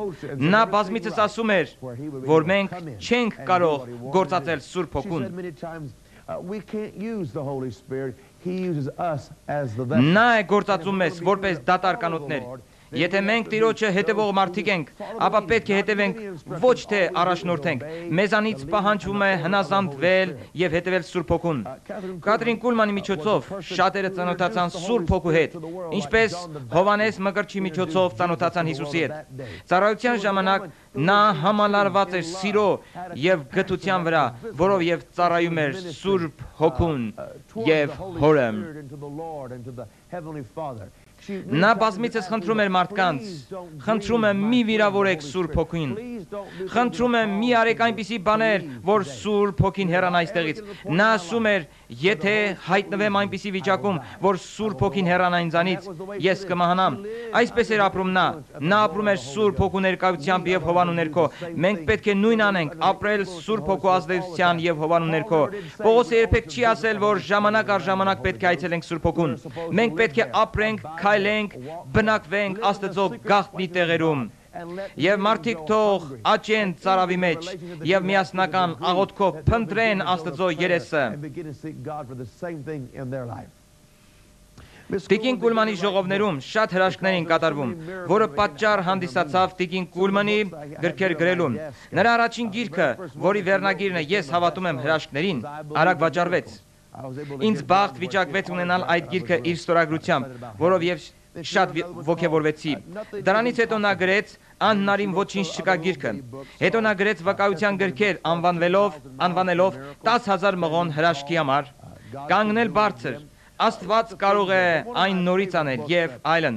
Նա բազմիցս ասում էր, որ մենք չենք կարող գործածել Սուրբ Հոգուն։ Նա է գործածում մեզ որպես դատարկանոթներ։ Եթե մենք Տիրոջը հետևող մարդիկ ենք, ապա պետք է հետևենք, ոչ թե առաջնորդենք։ Մեզանից պահանջվում է հնազանդվել եւ հետևել Սուրբ Հոգուն։ Կաթրին Կոլմանի միջոցով շատերը ծանոթացան Սուրբ Հոգու հետ, ինչպես Հովանես Մկրտչի միջոցով ծանոթացան Հիսուսի հետ։ Ծառայության ժամանակ նա համալարված էր սիրո եւ գթության վրա, որով եւ ծառայում էր Սուրբ Հոգուն եւ Հորը։ Նա բազմիցս խնդրում էր մարդկանց, խնդրում եմ մի վիրավորեք Սուրբ Հոգին, խնդրում եմ մի արեք այնպիսի բաներ, որ Սուրբ Հոգին հեռանա այստեղից։ Նա ասում էր, եթե հայտնվեմ այնպիսի վիճակում, որ Սուրբ Հոգին հեռանա ինձանից, ես կմահանամ։ Այսպես էր ապրում նա ապրում էր Սուրբ Հոգու ներկայությամբ եւ հովանու ներքո։ Մենք պետք է նույն անենք, ապրել Սուրբ Հոգու ազդեցության եւ հովանու ներքո։ Պողոսը երբեք չի ասել, որ ժամանակ առ ժամանակ պետք է այցելենք Սուրբ Հոգուն։ Մենք պետք է ապրենք, քայլենք, բնակվենք Աստծո գաղտնի տեղերում։ Եվ մարդիկ թող աճեն ծարավի մեջ եւ միասնական աղոթքով փնտրեն Աստծո երեսը։ Տիկին Կոլմանի ժողովներում շատ հրաշքներ են կատարվում, որը պատճառ հանդիսացավ Տիկին Կոլմանի գրքեր գրելու։ Նրա առաջին գիրքը, որի վերնագիրն է «Ես հավատում եմ հրաշքներին», արագ վաճառվեց։ Ինձ բախտ վիճակվեց ունենալ այդ գիրքը իր ստորագրությամբ, որով եւ շատ ոգևորվեցի։ Դրանից հետո նա գրեց «Անհնարին ոչինչ չկա» գիրքը։ Հետո նա գրեց վկայության գրքեր անվանելով 10,000 մղոն հրաշքի համար, «Կանգնել բարձր», «Աստված կարող է այն նորից անել» եւ այլն։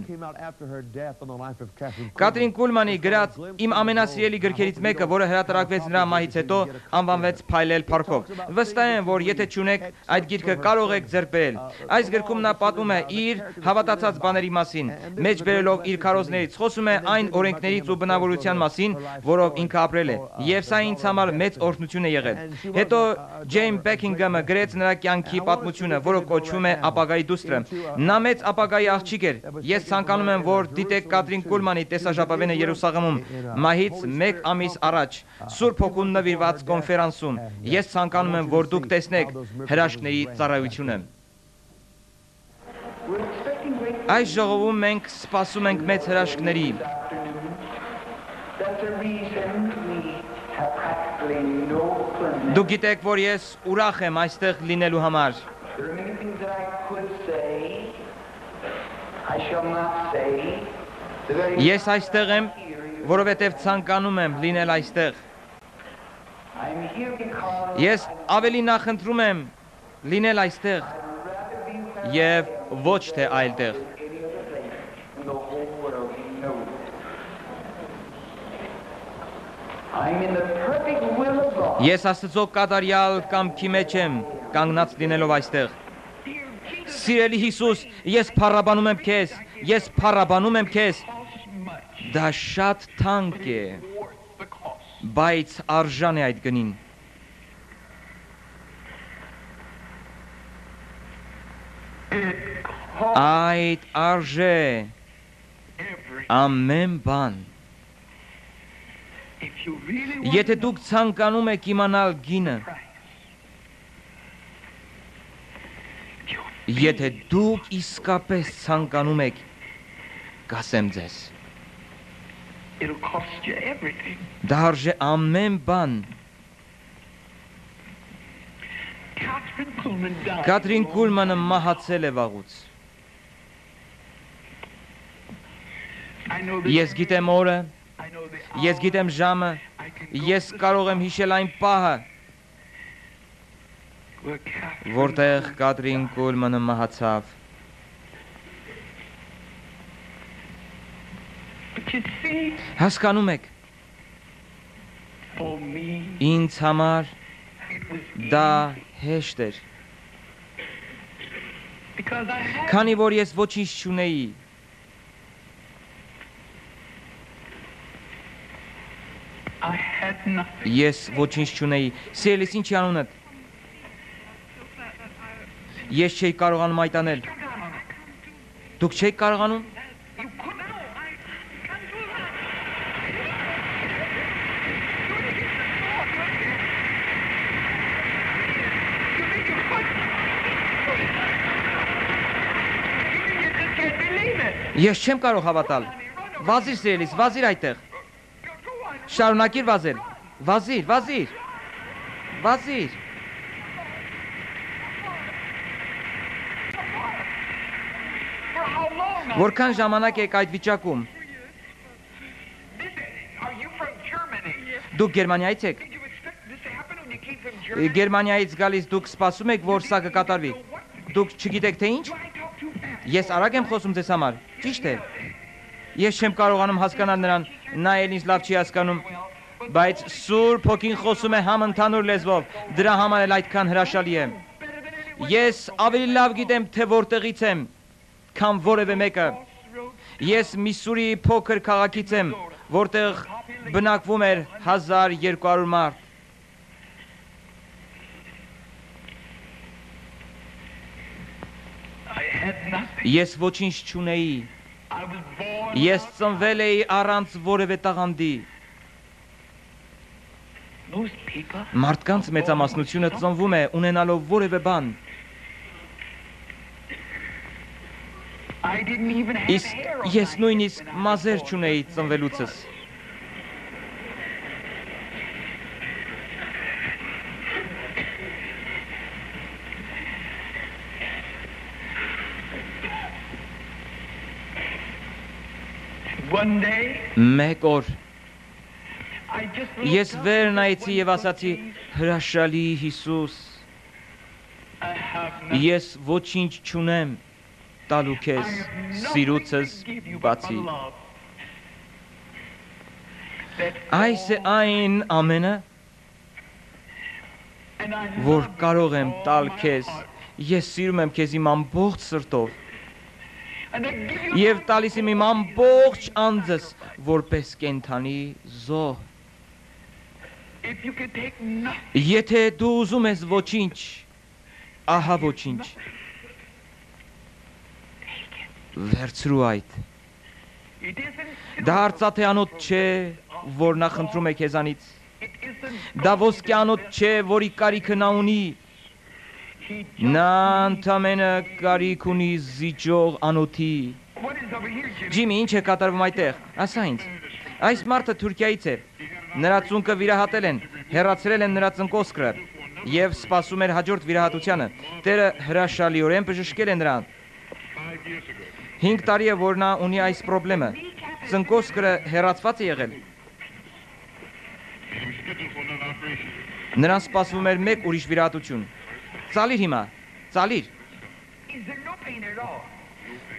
Կաթրին Կոլմանի գրած իմ ամենասիրելի գրքերից մեկը, որը հրատարակվեց նրա մահից հետո, անվանվեց «Փայլել փառքով»։ Վստահ եմ, որ եթե չունեք այդ գիրքը, կարող եք ձեռք բերել։ Այս գրքում նա պատմում է իր հավատացած բաների մասին, մեջ բերելով իր քարոզներից, խոսում է այն օրենքներից ու բնավորության մասին, որով ինքը ապրել է, եւ սա ինձ համար մեծ օրհնություն է եղել։ Հետո Ջեյմս Բեքինգհամը գրեց նրա կյանքի պատմությունը, որը կոչվում է ապագայի դուստրը։ Նա մեծ ապագայի աղջիկ էր։ Ես ցանկանում եմ, որ դիտեք Կաթրին Կոլմանի տեսաժապավենը Երուսաղեմում մահից 1 ամիս առաջ Սուրբ Հոգուն նվիրված կոնֆերանսում։ Ես ցանկանում եմ, որ դուք տեսնեք հրաշքների ծառայությունը։ Այս ժողովում մենք սպասում ենք մեծ հրաշքների։ Դուք գիտեք, որ ես ուրախ եմ այստեղ լինելու համար։ Ես այստեղ եմ, որովհետև ցանկանում եմ լինել այստեղ։ Ես ավելի նախընտրում եմ լինել այստեղ եւ ոչ թե այլտեղ։ I'm in the perfect will of God. Ես Աստծո կատարյալ կամքի մեջ եմ, կանգնած լինելով այստեղ։ Սիրելի Հիսուս, ես փառաբանում եմ քեզ, ես փառաբանում եմ քեզ։ Դա շատ թանկ է, բայց արժան է այդ գնին։ Այդ արժե ամեն բան։ Եթե դուք ցանկանում եք իմանալ գինը, եթե դուք իսկապես ցանկանում եք, կասեմ ձեզ, դա արժե ամեն բան։ Կատրին Կուլմանը մահացել է վաղուց։ Ես գիտեմ օրը, ես գիտեմ ժամը, ես կարող եմ հիշել այն պահը, որտեղ Կատրին Կուլմանը մահացավ։ Հասկանում եք, ինձ համար դա հեշտ էր, քանի որ ես ոչինչ չունեի։ Ես ոչինչ չունեի։ Սիրելիս, ինչի անունդ։ Ես չէի կարողանում այդ անել։ Դուք չէիք կարողանում։ Ես չեմ կարող հավատալ։ Վազիր սիրելիս, վազիր այդտեղ։ Շարունակիր վազել։ Վազիր, վազիր։ Վազիր։ Որքան ժամանակ եք այդ վիճակում։ Դուք Գերմանիայից եք։ Գերմանիայից գալիս դուք սպասում եք, որ սա կկատարվի։ Դուք չգիտեք թե ինչ։ Ես արագ եմ խոսում ձեզ համար, ճիշտ է։ Ես չեմ կարողանում հասկանալ նրան, նա էլ ինձ լավ չի հասկանում, բայց Սուրբ Հոգին խոսում է համընդհանուր լեզվով, դրա համար էլ այդքան հրաշալի է։ Ես ավելի լավ գիտեմ, թե որտեղից եմ, քան որևէ մեկը։ Ես Միսսուրիի փոքր քաղաքից եմ, որտեղ բնակվում էր 1200 մարդ։ Ես ոչինչ չունեի։ Ես ծնվել էի առանց որևէ տաղանդի։ Մարդկանց մեծամասնությունը ծնվում է ունենալով որևէ բան։ Իսկ ես նույնիսկ մազեր չունեի ծնվելուցս։ Մեկ օր ես վեր նայեցի եւ ասացի, հրաշալի Հիսուս, ես ոչինչ չունեմ տալու քեզ սիրուցս բացի։ Այս է այն ամենը, որ կարող եմ տալ քեզ, ես սիրում եմ քեզ իմ ամբողջ սրտով։ Եվ տալիս եմ իմ ամբողջ անձս, որպես կենդանի զոհ։ Եթե դու ուզում ես ոչինչ, ահա ոչինչ։ Վերցրու այդ։ Դա արծաթեանոթ չէ, որ նա խնդրում է քեզանից։ Դա ոսկեանոթ չէ, որի կարիքը նա ունի։ Նա ընդամենը կարիք ունի զիջող անոթի։ Ջիմի, ինչ է կատարվում այդտեղ, ասա ինձ։ Այս մարդը Թուրքիայից է, նրա ծունկը վիրահատել են, հեռացրել են նրա ծնկոսկրը և սպասում էր հաջորդ վիրահատությանը։ Տերը հրաշալիորեն բժշկել է նրան։ 5 տարի է, որ նա ունի այս պրոբլեմը, ծնկոսկրը հեռացված է եղել։ Նրան սպասվում էր մեկ ուրիշ վիրահատություն։ Ծալիր հիմա, ծալիր։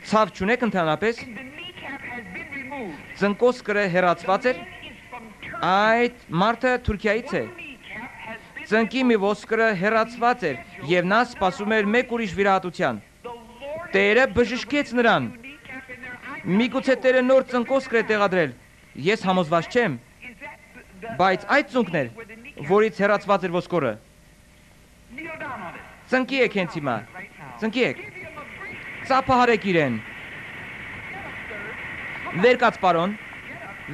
Ցավ չունեք ընդհանրապես։ Ծնկոսկրը հեռացված էր։ Այդ մարդը Թուրքիայից է։ Ծնկի մի ոսկրը հեռացված էր եւ նա սպասում էր մեկ ուրիշ վիրահատության։ Տերը բժշկեց նրան։ Միգուցե Տերը նոր ծնկոսկր է տեղադրել։ Ես համոզված չեմ, բայց այդ ծունկն էր, որից հեռացված էր ոսկորը։ Ծնկի եք հենց հիմա։ Ծնկի եք։ Ծափահարեք իրեն։ Վեր կաց, պարոն։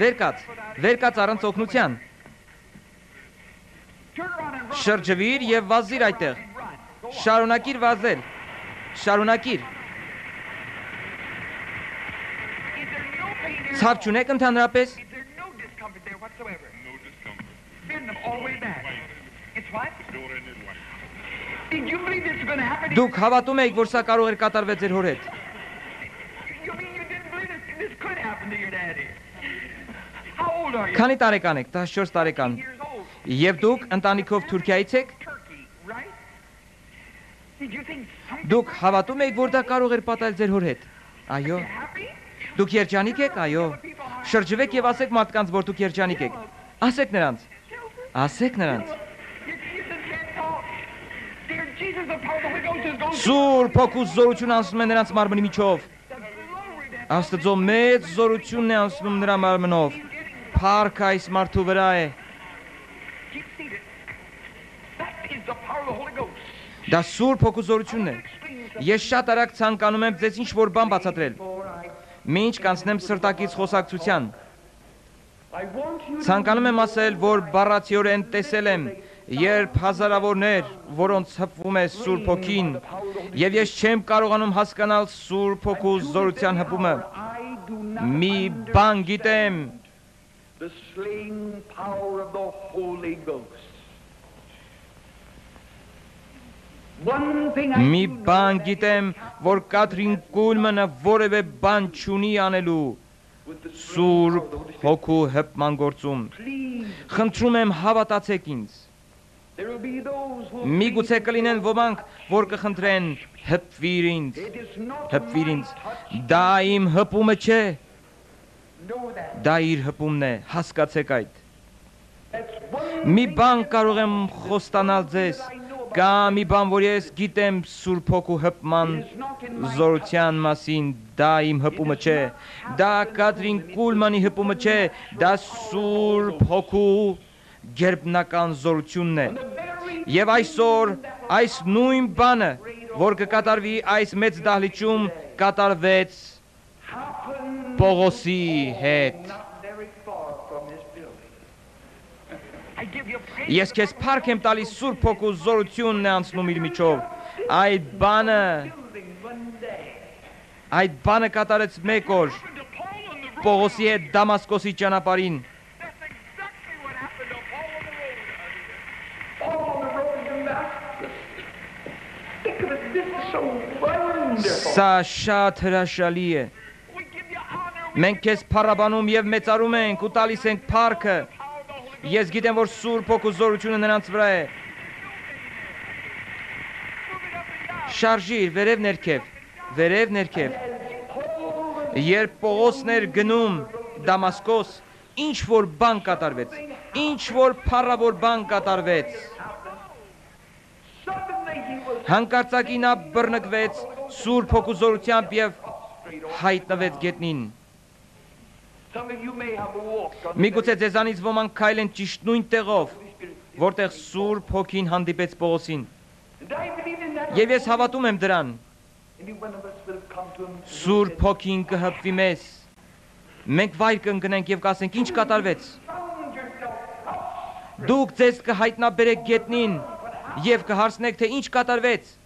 Վեր կաց առանց օգնության։ Շրջվիր եւ վազիր այդտեղ։ Շարունակիր վազել։ Շարունակիր։ Ցավ չունեք ընդհանրապես։ Դուք հավատում եք, որ սա կարող էր կատարվել ձեր հոր հետ։ Քանի տարեկան եք, 14 տարեկան։ Եվ դուք ընտանիքով Թուրքիայից եք։ Դուք հավատում եք, որ դա կարող էր պատահել ձեր հոր հետ։ Այո։ Դուք երջանիկ եք, այո։ Շրջվեք եւ ասեք մարդկանց, որ դուք երջանիկ եք։ Ասեք նրանց։ Ասեք նրանց։ Սուրբ Հոգու զորություն անցնում է նրանց մարմնի միջով։ Աստծո մեծ զորությունն է անցնում նրա մարմնով։ Փառք այս մարդու վրա է։ Դա Սուրբ Հոգու զորությունն է։ Ես շատ արագ ցանկանում եմ ձեզ ինչ-որ բան բացատրել։ Մինչ կանցնեմ սրտակից խոսակցության։ Ցանկանում եմ ասել, որ բառացիորեն տեսել եմ, երբ հազարավորներ, որոնց հպվում է Սուրբ Հոգին, եւ ես չեմ կարողանում հասկանալ Սուրբ Հոգու զորության հպումը։ Մի բան գիտեմ։ Մի բան գիտեմ, որ Կաթրին Կուլմանը որևէ բան չունի անելու Սուրբ Հոգու հպման գործում։ Խնդրում եմ հավատացեք ինձ։ Միգուցե կլինեն ոմանք, որ կխնդրեն հպվիր ինձ։ Դա իմ հպումը չէ։ Դա իր հպումն է, հասկացեք այդ։ Մի բան կարող եմ խոստանալ ձեզ, կա մի բան, որ ես գիտեմ Սուրբ Հոգու հպման զորության մասին, դա իմ հպումը չէ, դա Կաթրին Կուլմանի հպումը չէ, դա Սուրբ Հոգու գերբնական զորությունն է։ Եվ այսօր այս նույն բանը, որ կկատարվի այս մեծ դահլիճում, կատարվեց Պողոսի հետ։ Ես քեզ փառք եմ տալիս Սուրբ Հոգու զորությունն է անցնում իր միջով։ Այդ բանը կատարեց մեկ օր Պողոսի հետ Դամասկոսի ճանապարհին։ Սա շատ հրաշալի է։ Մենք քեզ փառաբանում եւ մեծարում ենք ու տալիս ենք փառքը։ Ես գիտեմ, որ Սուրբ Հոգու զորությունը նրանց վրա է։ Շարժիր, վերև ներքև։ Երբ Պողոսն էր գնում Դամասկոս, ինչ որ բան կատարվեց, ինչ որ փառավոր բան կատարվեց։ Հանկարծակի նա բռնկվեց Սուրբ Հոգու զորությամբ եւ հայտնվեց գետնին։ Միգուցե ձեզանից ոմանք քայլեն ճիշտ նույն տեղով, որտեղ Սուրբ Հոգին հանդիպեց Պողոսին։ Եվ ես հավատում եմ դրան։ Սուրբ Հոգին կհպվի մեզ։ Մենք վայր կընկնենք եւ կասենք ինչ կատարվեց։ Դուք ձեզ կհայտնաբերեք գետնին եւ կհարցնեք թե ինչ կատարվեց։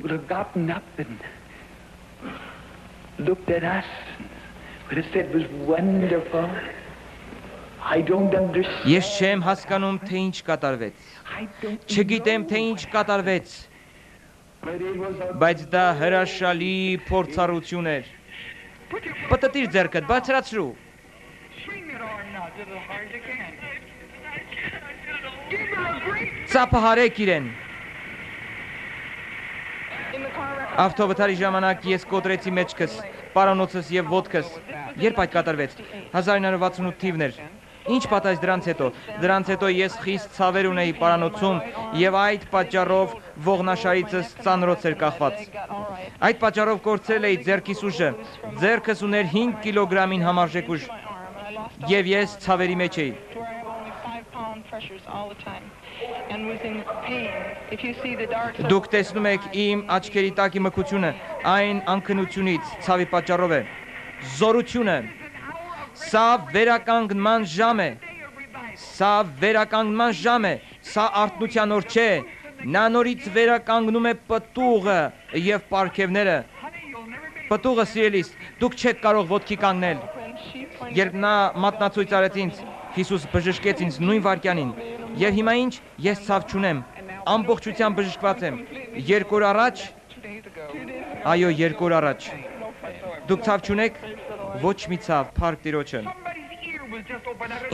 Would have gotten up and looked at us, would have said it was wonderful. I don't understand. Ես չեմ հասկանում թե ինչ կատարվեց։ Չգիտեմ թե ինչ կատարվեց։ Բայց դա հրաշալի փորձառություն էր։ Պտտիր ձեռքդ, բարձրացրու։ Ծափահարեք իրեն։ Ավտովթարի ժամանակ ես կոտրեցի մեջքս, պարանոցս եւ ոտքս։ Երբ այդ կատարվեց, 1968 թիվն էր։ Ինչ պատահեց դրանց հետո։ Դրանց հետո ես խիստ ցավեր ունեի պարանոցում եւ այդ պատճառով ողնաշարիցս ծանրոց էր կախված։ Այդ պատճառով կորցրել էի ձեռքիս ուժը։ Ձեռքս ուներ 5 կիլոգրամին համարժեք ուժ։ Եվ ես ցավերի մեջ էի։ Դուք տեսնում եք իմ աչքերի տակի մքությունը, այն անքնությունից ցավի պատճառով է։ Զորությունը Սա վերականգնման ժամ է։ Սա վերականգնման ժամ է։ Սա արթնության օր չէ։ Նա նորից վերականգնում է պտուղը եւ պարգևները։ Պտուղը սիրելիս, դուք չեք կարող ոտքի կանգնել։ Երբ նա մատնացույց արեց ինձ, Հիսուս բժշկեց ինձ նույն վայրկյանին։ Եվ հիմա ինչ, ես ցավ չունեմ։ Ամբողջությամբ բժշկված եմ։ 2 օր առաջ, այո, 2 օր առաջ։ Դուք ցավ չունեք։ Ոչ մի ցավ, փառք Տիրոջը։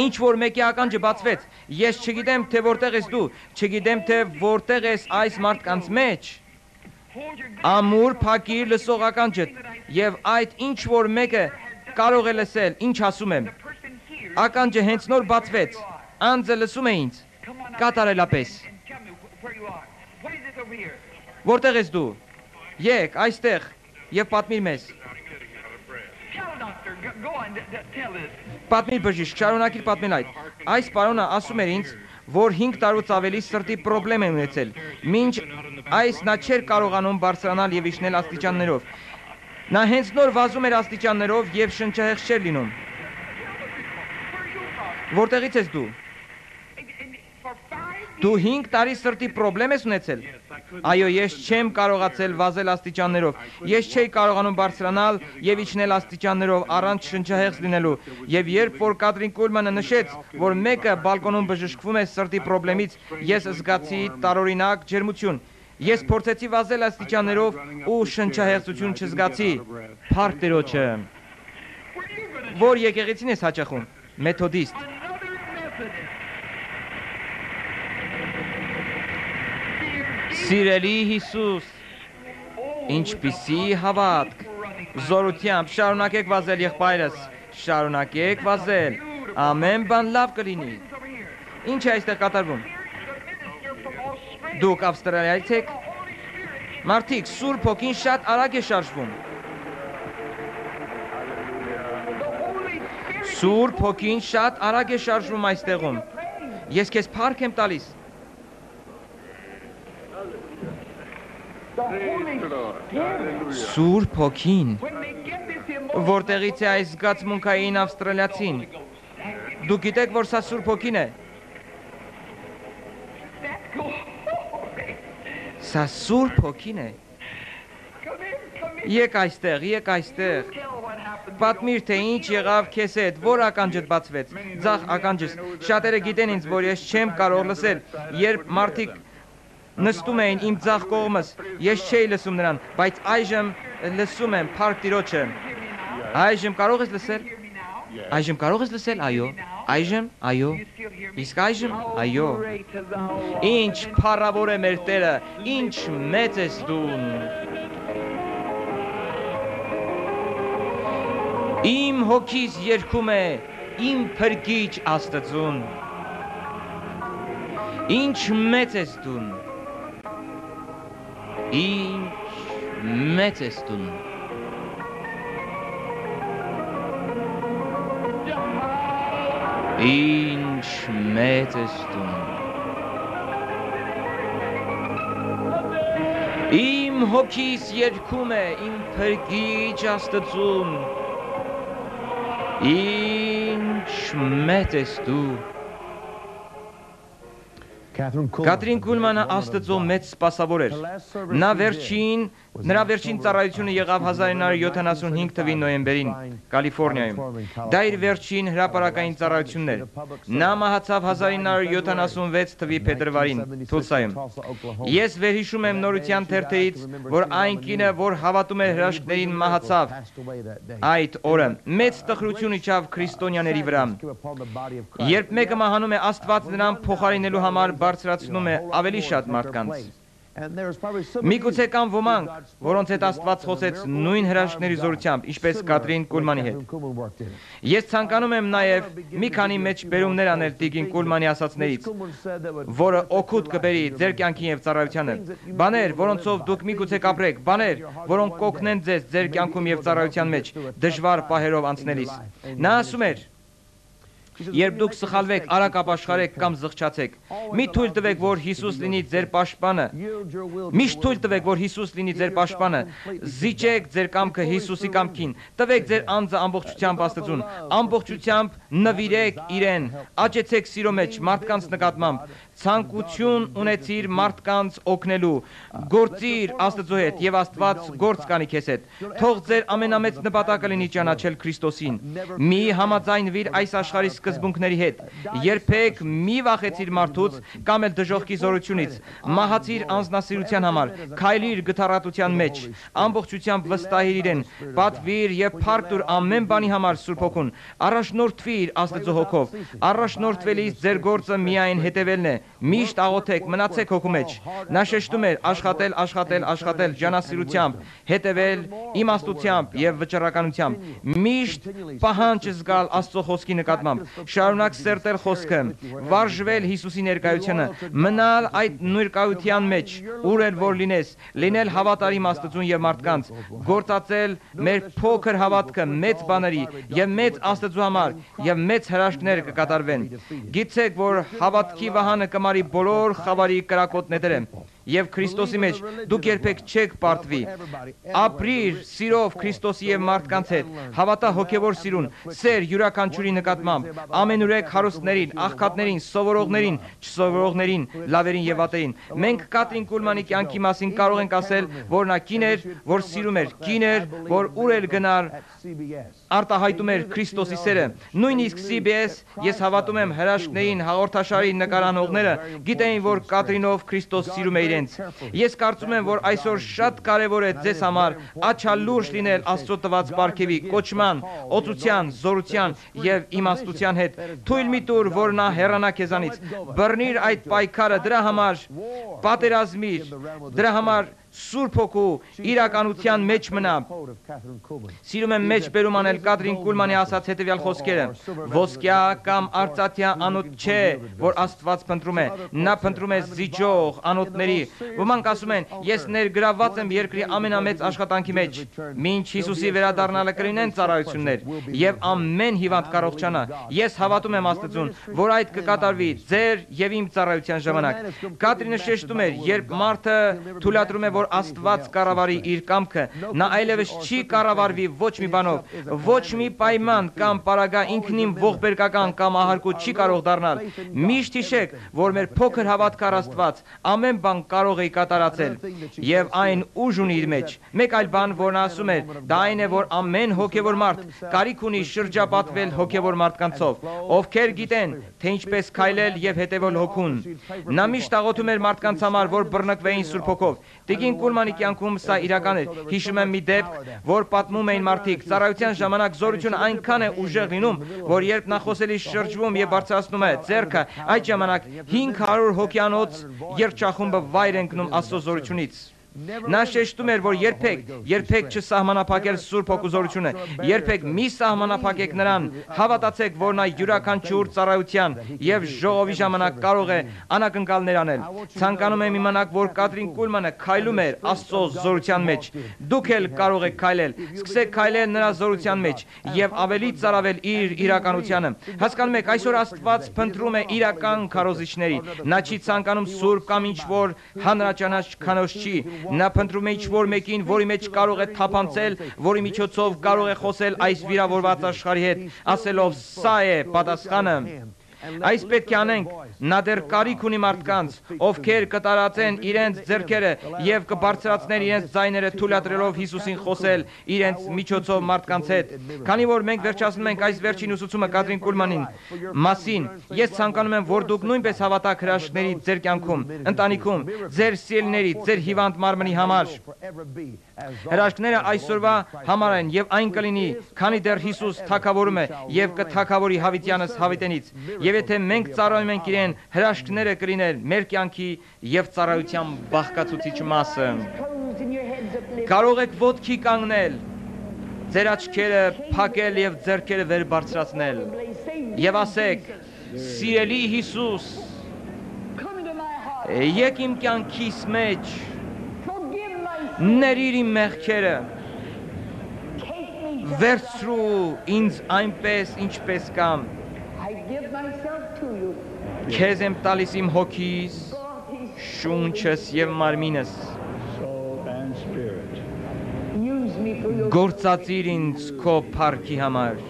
Ինչ որ մեկի ականջը բացվեց, ես չգիտեմ թե որտեղ ես դու, չգիտեմ թե որտեղ ես այս մարդկանց մեջ։ Ամուր փակիր լսող ականջդ, եւ այդ ինչ որ մեկը կարող է լսել, ինչ ասում եմ։ Ականջը հենց նոր բացվեց, անձը լսում է ինձ, կատարելապես։ Որտեղ ես դու։ Եկ այստեղ եւ պատմիր մեզ։ Պատմիր բժիշկ, շարունակիր պատմել այդ։ Այս պարոնը ասում էր ինձ, որ 5 տարուց ավելի սրտի պրոբլեմ է ունեցել։ Մինչ այս նա չէր կարողանում բարձրանալ եւ իջնել աստիճաններով։ Նա հենց նոր վազում էր աստիճաններով եւ շնչահեղձ չէր լինում։ Որտեղից ես դու։ Դու 5 տարի սրտի պրոբլեմ ես ունեցել։ Այո, ես չեմ կարողացել վազել աստիճաններով։ Ես չէի կարողանում բարձրանալ եւ իջնել աստիճաններով առանց շնչահեղձ լինելու։ Եվ երբ որ Կատրին Կուլմանը նշեց, որ մեկը բալկոնում բժշկվում է սրտի պրոբլեմից, ես զգացի տարօրինակ ջերմություն։ Ես փորձեցի վազել աստիճաններով ու շնչահեղձություն չզգացի։ Փառք Տիրոջը։ Որ եկեղեցին ես հաճախում։ Մեթոդիստ։ Սիրելի Հիսուս, ինչպիսի հավատք, զորությամբ շարունակեք վազել եղբայրս, շարունակեք վազել, ամեն բան լավ կլինի։ Ինչ է այստեղ կատարվում։ Դուք Ավստրալիայից եք։ Մարդիկ, Սուրբ Հոգին շատ արագ է շարժվում։ Սուրբ Հոգին շատ արագ է շարժվում այստեղում։ Ես քեզ փառք եմ տալիս։ Սուրբ Հոգին, որտեղից է այս զգացմունքային ավստրալիացին։ Դուք գիտեք, որ սա Սուրբ Հոգին է։ Սա Սուրբ Հոգին է։ Եկ այստեղ։ Պատմիր, թե ինչ եղավ քեզ հետ, որ ականջդ բացվեց։ Ձախ ականջս։ Շատերը գիտեն ինձ, որ ես չեմ կարող լսել, երբ մարդիկ նստում էին իմ ձախ կողմս, ես չէի լսում նրան, բայց այժմ լսում եմ, փառք Տիրոջը։ Այժմ կարող ես լսել։ Այժմ կարող ես լսել, այո։ Այժմ, այո։ Իսկ այժմ, այո։ Ինչ փառավոր է մեր Տերը, ինչ մեծ ես դու։ Իմ հոգիս երգում է իմ փրկիչ Աստծուն։ Ինչ մեծ ես դու։ Ինչ մեծ ես դու։ Ինչ մեծ ես դու։ Իմ հոգիս երգում է իմ փրկիչ Աստծուն։ Ինչ մեծ ես դու։ Կատրին Կուլմանը Աստծո մեծ սպասավոր էր։ Նրա վերջին ծառայությունը եղավ 1975 թվականի նոյեմբերին Կալիֆոռնիայում։ Դա իր վերջին հրապարակային ծառայությունն էր։ Նա մահացավ 1976 թվականի փետրվարին Թուլսայում։ Ես վերհիշում եմ նորության թերթերից, որ այն կինը, որ հավատում էր հրաշքներին, մահացավ այդ օրը։ Մեծ տխրություն իջավ քրիստոնյաների վրա։ Երբ մեկը մահանում է, Աստված նրան փոխարինելու համար բարձրացնում է ավելի շատ մարդկանց։ Միգուցե կան ոմանք, որոնց հետ Աստված խոսեց նույն հրաշքների զորությամբ, ինչպես Կատրին Կուլմանի հետ։ Ես ցանկանում եմ նաև մի քանի մեջբերումներ անել Տիկին Կուլմանի ասածներից, որը օգուտ կբերի ձեր կյանքին եւ ծառայությանը։ Բաներ, որոնցով դուք միգուցե կապրեք, բաներ, որոնք կօգնեն ձեզ ձեր կյանքում եւ ծառայության մեջ դժվար պահերով անցնելիս։ Նա ասում էր. Երբ դուք սխալվեք, արագ ապաշխարեք կամ զղջացեք, մի թույլ տվեք, որ Հիսուս լինի ձեր պաշտպանը։ Միշտ թույլ տվեք, որ Հիսուս լինի ձեր պաշտպանը։ Զիջեք ձեր կամքը Հիսուսի կամքին։ Տվեք ձեր անձը ամբողջությամբ Աստծուն։ Ամբողջությամբ նվիրեք իրեն։ Աճեցեք սիրո մեջ մարդկանց նկատմամբ։ Ցանկություն ունեցիր մարդկանց օգնելու։ Գործիր Աստծո հետ եւ Աստված գործ կանի քեզ հետ։ Թող ձեր ամենամեծ նպատակը լինի ճանաչել Քրիստոսին։ Մի համաձայնվիր այս աշխարհի սկզբունքների հետ։ Երբեք մի վախեցիր մարդուց կամ էլ դժոխքի զորությունից։ Մահացիր անձնասիրության համար, քայլիր գթառատության մեջ, ամբողջությամբ վստահիր իրեն, պատվիր եւ փառք տուր ամեն բանի համար Սուրբ Հոգուն։ Առաջնորդվիր Աստծո հոգով։ Առաջնորդվելիս ձեր գործը միայն հետևելն է։ Միշտ աղոթեք, մնացեք հոգու մեջ։ Նա շեշտում էր աշխատել, աշխատել, աշխատել ջանասիրությամբ, հետևել իմաստությամբ եւ վճռականությամբ։ Միշտ պահանջ զգալ Աստծո խոսքի նկատմամբ, շարունակ սերտել խոսքը, վարժվել Հիսուսի ներկայությունը, մնալ այդ նույրկայության մեջ, ուր էլ որ լինես, լինել հավատարիմ Աստծուն եւ մարդկանց, գործածել մեր փոքր հավատքը մեծ բաների եւ մեծ Աստծո համար եւ մեծ հրաշքներ կկատարվեն։ Գիտեք, որ հավատքի վահանը կմարի բոլոր խավարի կրակոտները եւ Քրիստոսի մեջ դուք երբեք չեք պարտվի։ Ապրիր սիրով Քրիստոսի եւ մարդկանց հետ, հավատա հոգեվոր սիրուն, սեր յուրաքանչյուրի նկատմամբ, ամենուրեք հարուստներին, աղքատներին, սովորողներին, չսովորողներին, լավերին եւ վատերին։ Մենք Կատրին Կուլմանի կյանքի մասին կարող ենք ասել, որ նա կին էր, որ սիրում էր, կին էր, որ ուր էլ գնար արտահայտում էր Քրիստոսի սերը։ Նույնիսկ CBS, ես հավատում եմ հրաշքներին, հաղորդաշարի նկարանողները գիտեին, որ Կատրինով Քրիստոս սիրում է իրենց։ Ես կարծում եմ, որ այսօր շատ կարևոր է ձեզ համար աչալուրջ լինել Աստծո տված պարգևի, կոչման, օծության, զորության եւ իմաստության հետ։ Թույլ մի տուր, որ նա հեռանա քեզանից։ Բռնիր այդ պայքարը, դրա համար պատերազմիր, դրա համար Սուրբ Հոգու իրականության մեջ մնա։ Սիրում եմ մեջբերում անել Կատրին Կուլմանի ասած հետևյալ խոսքերը. ոսկյա կամ արծաթյա անոթ չէ, որ Աստված փնտրում է, նա փնտրում է զիջող անոթների։ Ոմանք ասում են, ես ներգրավված եմ երկրի ամենամեծ աշխատանքի մեջ, մինչ Հիսուսի վերադառնալը կլինեն ծառայություններ եւ ամեն հիվանդ կառողջանա։ Ես հավատում եմ Աստծուն, որ այդ կկատարվի ձեր եւ իմ ծառայության ժամանակ։ Կատրինը շեշտում էր, երբ մարդը թույլատրում է, որ Աստված կառավարի իր կամքը, նա այլևս չի կառավարվի ոչ մի բանով, ոչ մի պայման կամ պարագա ինքնին ողբերգական կամ ահարկու չի կարող դառնալ։ Միշտ հիշեք, որ մեր փոքր հավատքը Աստված ամեն բան կարող է կատարածել եւ այն ուժ ունի իր մեջ։ Մեկ այլ բան, որ նա ասում էր, դա այն է, որ ամեն հոգեվոր մարդ կարիք ունի շրջապատվել հոգեվոր մարդկանցով, ովքեր գիտեն, թե ինչպես քայլել եւ հետևել հոգուն։ Նա միշտ աղոթում էր մարդկանց համար, որ բռնկվեին Սուրբ Հոգով։ Տիկին Կուլմանի կյանքում սա իրական էր։ Հիշում եմ մի դեպք, որ պատմում էին մարդիկ, ծառայության ժամանակ զորությունը այնքան է ուժեղ լինում, որ երբ նա խոսելի շրջվում եւ բարձրացնում է ձեռքը, այդ ժամանակ 500 հոգյանոց երջախումբը վայր են գնում Աստծո զորությունից։ Նա շեշտում էր, որ երբեք չսահմանափակել Սուրբ Հոգու զորությունը, երբեք մի սահմանափակեք նրան, հավատացեք, որ նա յուրաքանչյուր ծառայության եւ ժողովի ժամանակ կարող է անակնկալներ անել։ Ցանկանում եմ իմանալ, որ Կատրին Կուլմանը քայլում էր Աստծո զորության մեջ։ Դուք էլ կարող եք քայլել, սկսեք քայլել նրա զորության մեջ եւ ավելի ծառավել իր իրականությանը։ Հասկանում եք, այսօր Աստված փնտրում է իրական քարոզիչների։ Նա չի ցանկանում սուրբ կամ ինչ որ հանրաճանաչ քանոց չի։ Նա փնտրում է ինչ-որ մեկին, որի մեջ կարող է թափանցել, որի միջոցով կարող է խոսել այս վիրավորված աշխարհի հետ, ասելով՝ «Սա է պատասխանը»։ Այս պետք է անենք։ Նա դեռ կարիք ունի մարդկանց, ովքեր կտարածեն իրենց ձեռքերը եւ կբարձրացնեն իրենց ձայները թույլատրելով Հիսուսին խոսել իրենց միջոցով մարդկանց հետ։ Քանի որ մենք վերջացնում ենք այս վերջին ուսուցումը Կատրին Կուլմանին մասին, ես ցանկանում եմ, որ դուք նույնպես հավատաք հրաշքների ձեր կյանքում, ընտանիքում, ձեր սիրելիների, ձեր հիվանդ մարմնի համար։ Հրաշքները այսօրվա համար են եւ այն կլինի, քանի դեռ Հիսուս թագավորում է եւ կթագավորի հավիտյանս հավիտենից։ Եվ եթե մենք ծառայում ենք իրեն, հրաշքները կլինել մեր կյանքի եւ ծառայության բաղկացուցիչ մասը։ Կարող եք ոտքի կանգնել, ձեր աչքերը փակել եւ ձեռքերը վեր բարձրացնել եւ ասեք. Սիրելի Հիսուս, եկ իմ կյանքիս մեջ, ներիր իմ մեղքերը, վերցրու ինձ այնպես, ինչպես կամ, քեզ եմ տալիս իմ հոգիս, շունչս եւ մարմինս, գործածիր ինձ քո փառքի համար,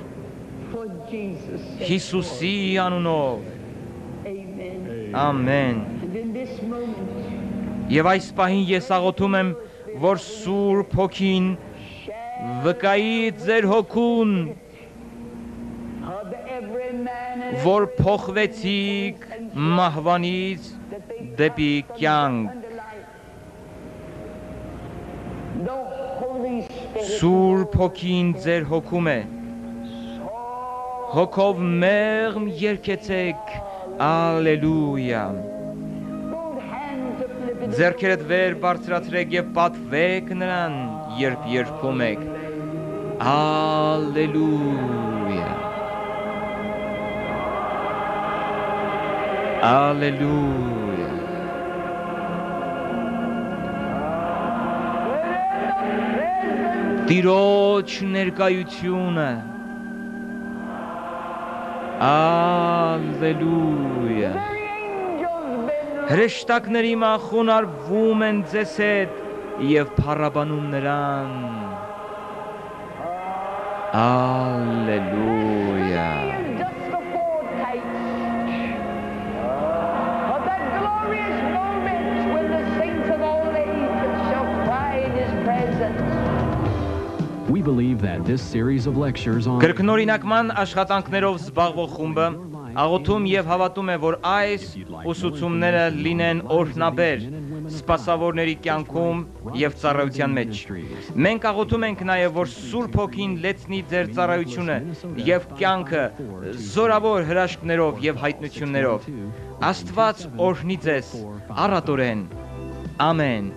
Հիսուսի անունով, ամեն։ Եվ այս պահին ես աղոթում եմ, որ Սուրբ Հոգին վկայի ձեր հոգուն, որ փոխվեցիք մահվանից դեպի կյանք։ Սուրբ Հոգին ձեր հոգում է, հոգով մեղմ երգեցեք, ալելույա։ Ձեռքերդ վեր բարձրացրեք եւ պատվեք նրան, երբ երգում եք, ալելույա, ալելույա։ Տիրոջ ներկայությունը, ալելույա։ Հրեշտակների մախուն արվում են ձեզ հետ եւ փառաբանում նրան, ալելույա։ We believe that this series of lectures on Կրկնօրինակման աշխատանքներով զբաղվող խումբը աղոթում եւ հավատում է, որ այս ուսուցումները լինեն օրհնաբեր սպասավորների կյանքում եւ ծառայության մեջ։ Մենք աղոթում ենք նաեւ, որ Սուրբ Հոգին լեցնի ձեր ծառայությունը եւ կյանքը զորավոր հրաշքներով եւ հայտնություններով։ Աստված օրհնի ձեզ առատորեն։ Ամեն։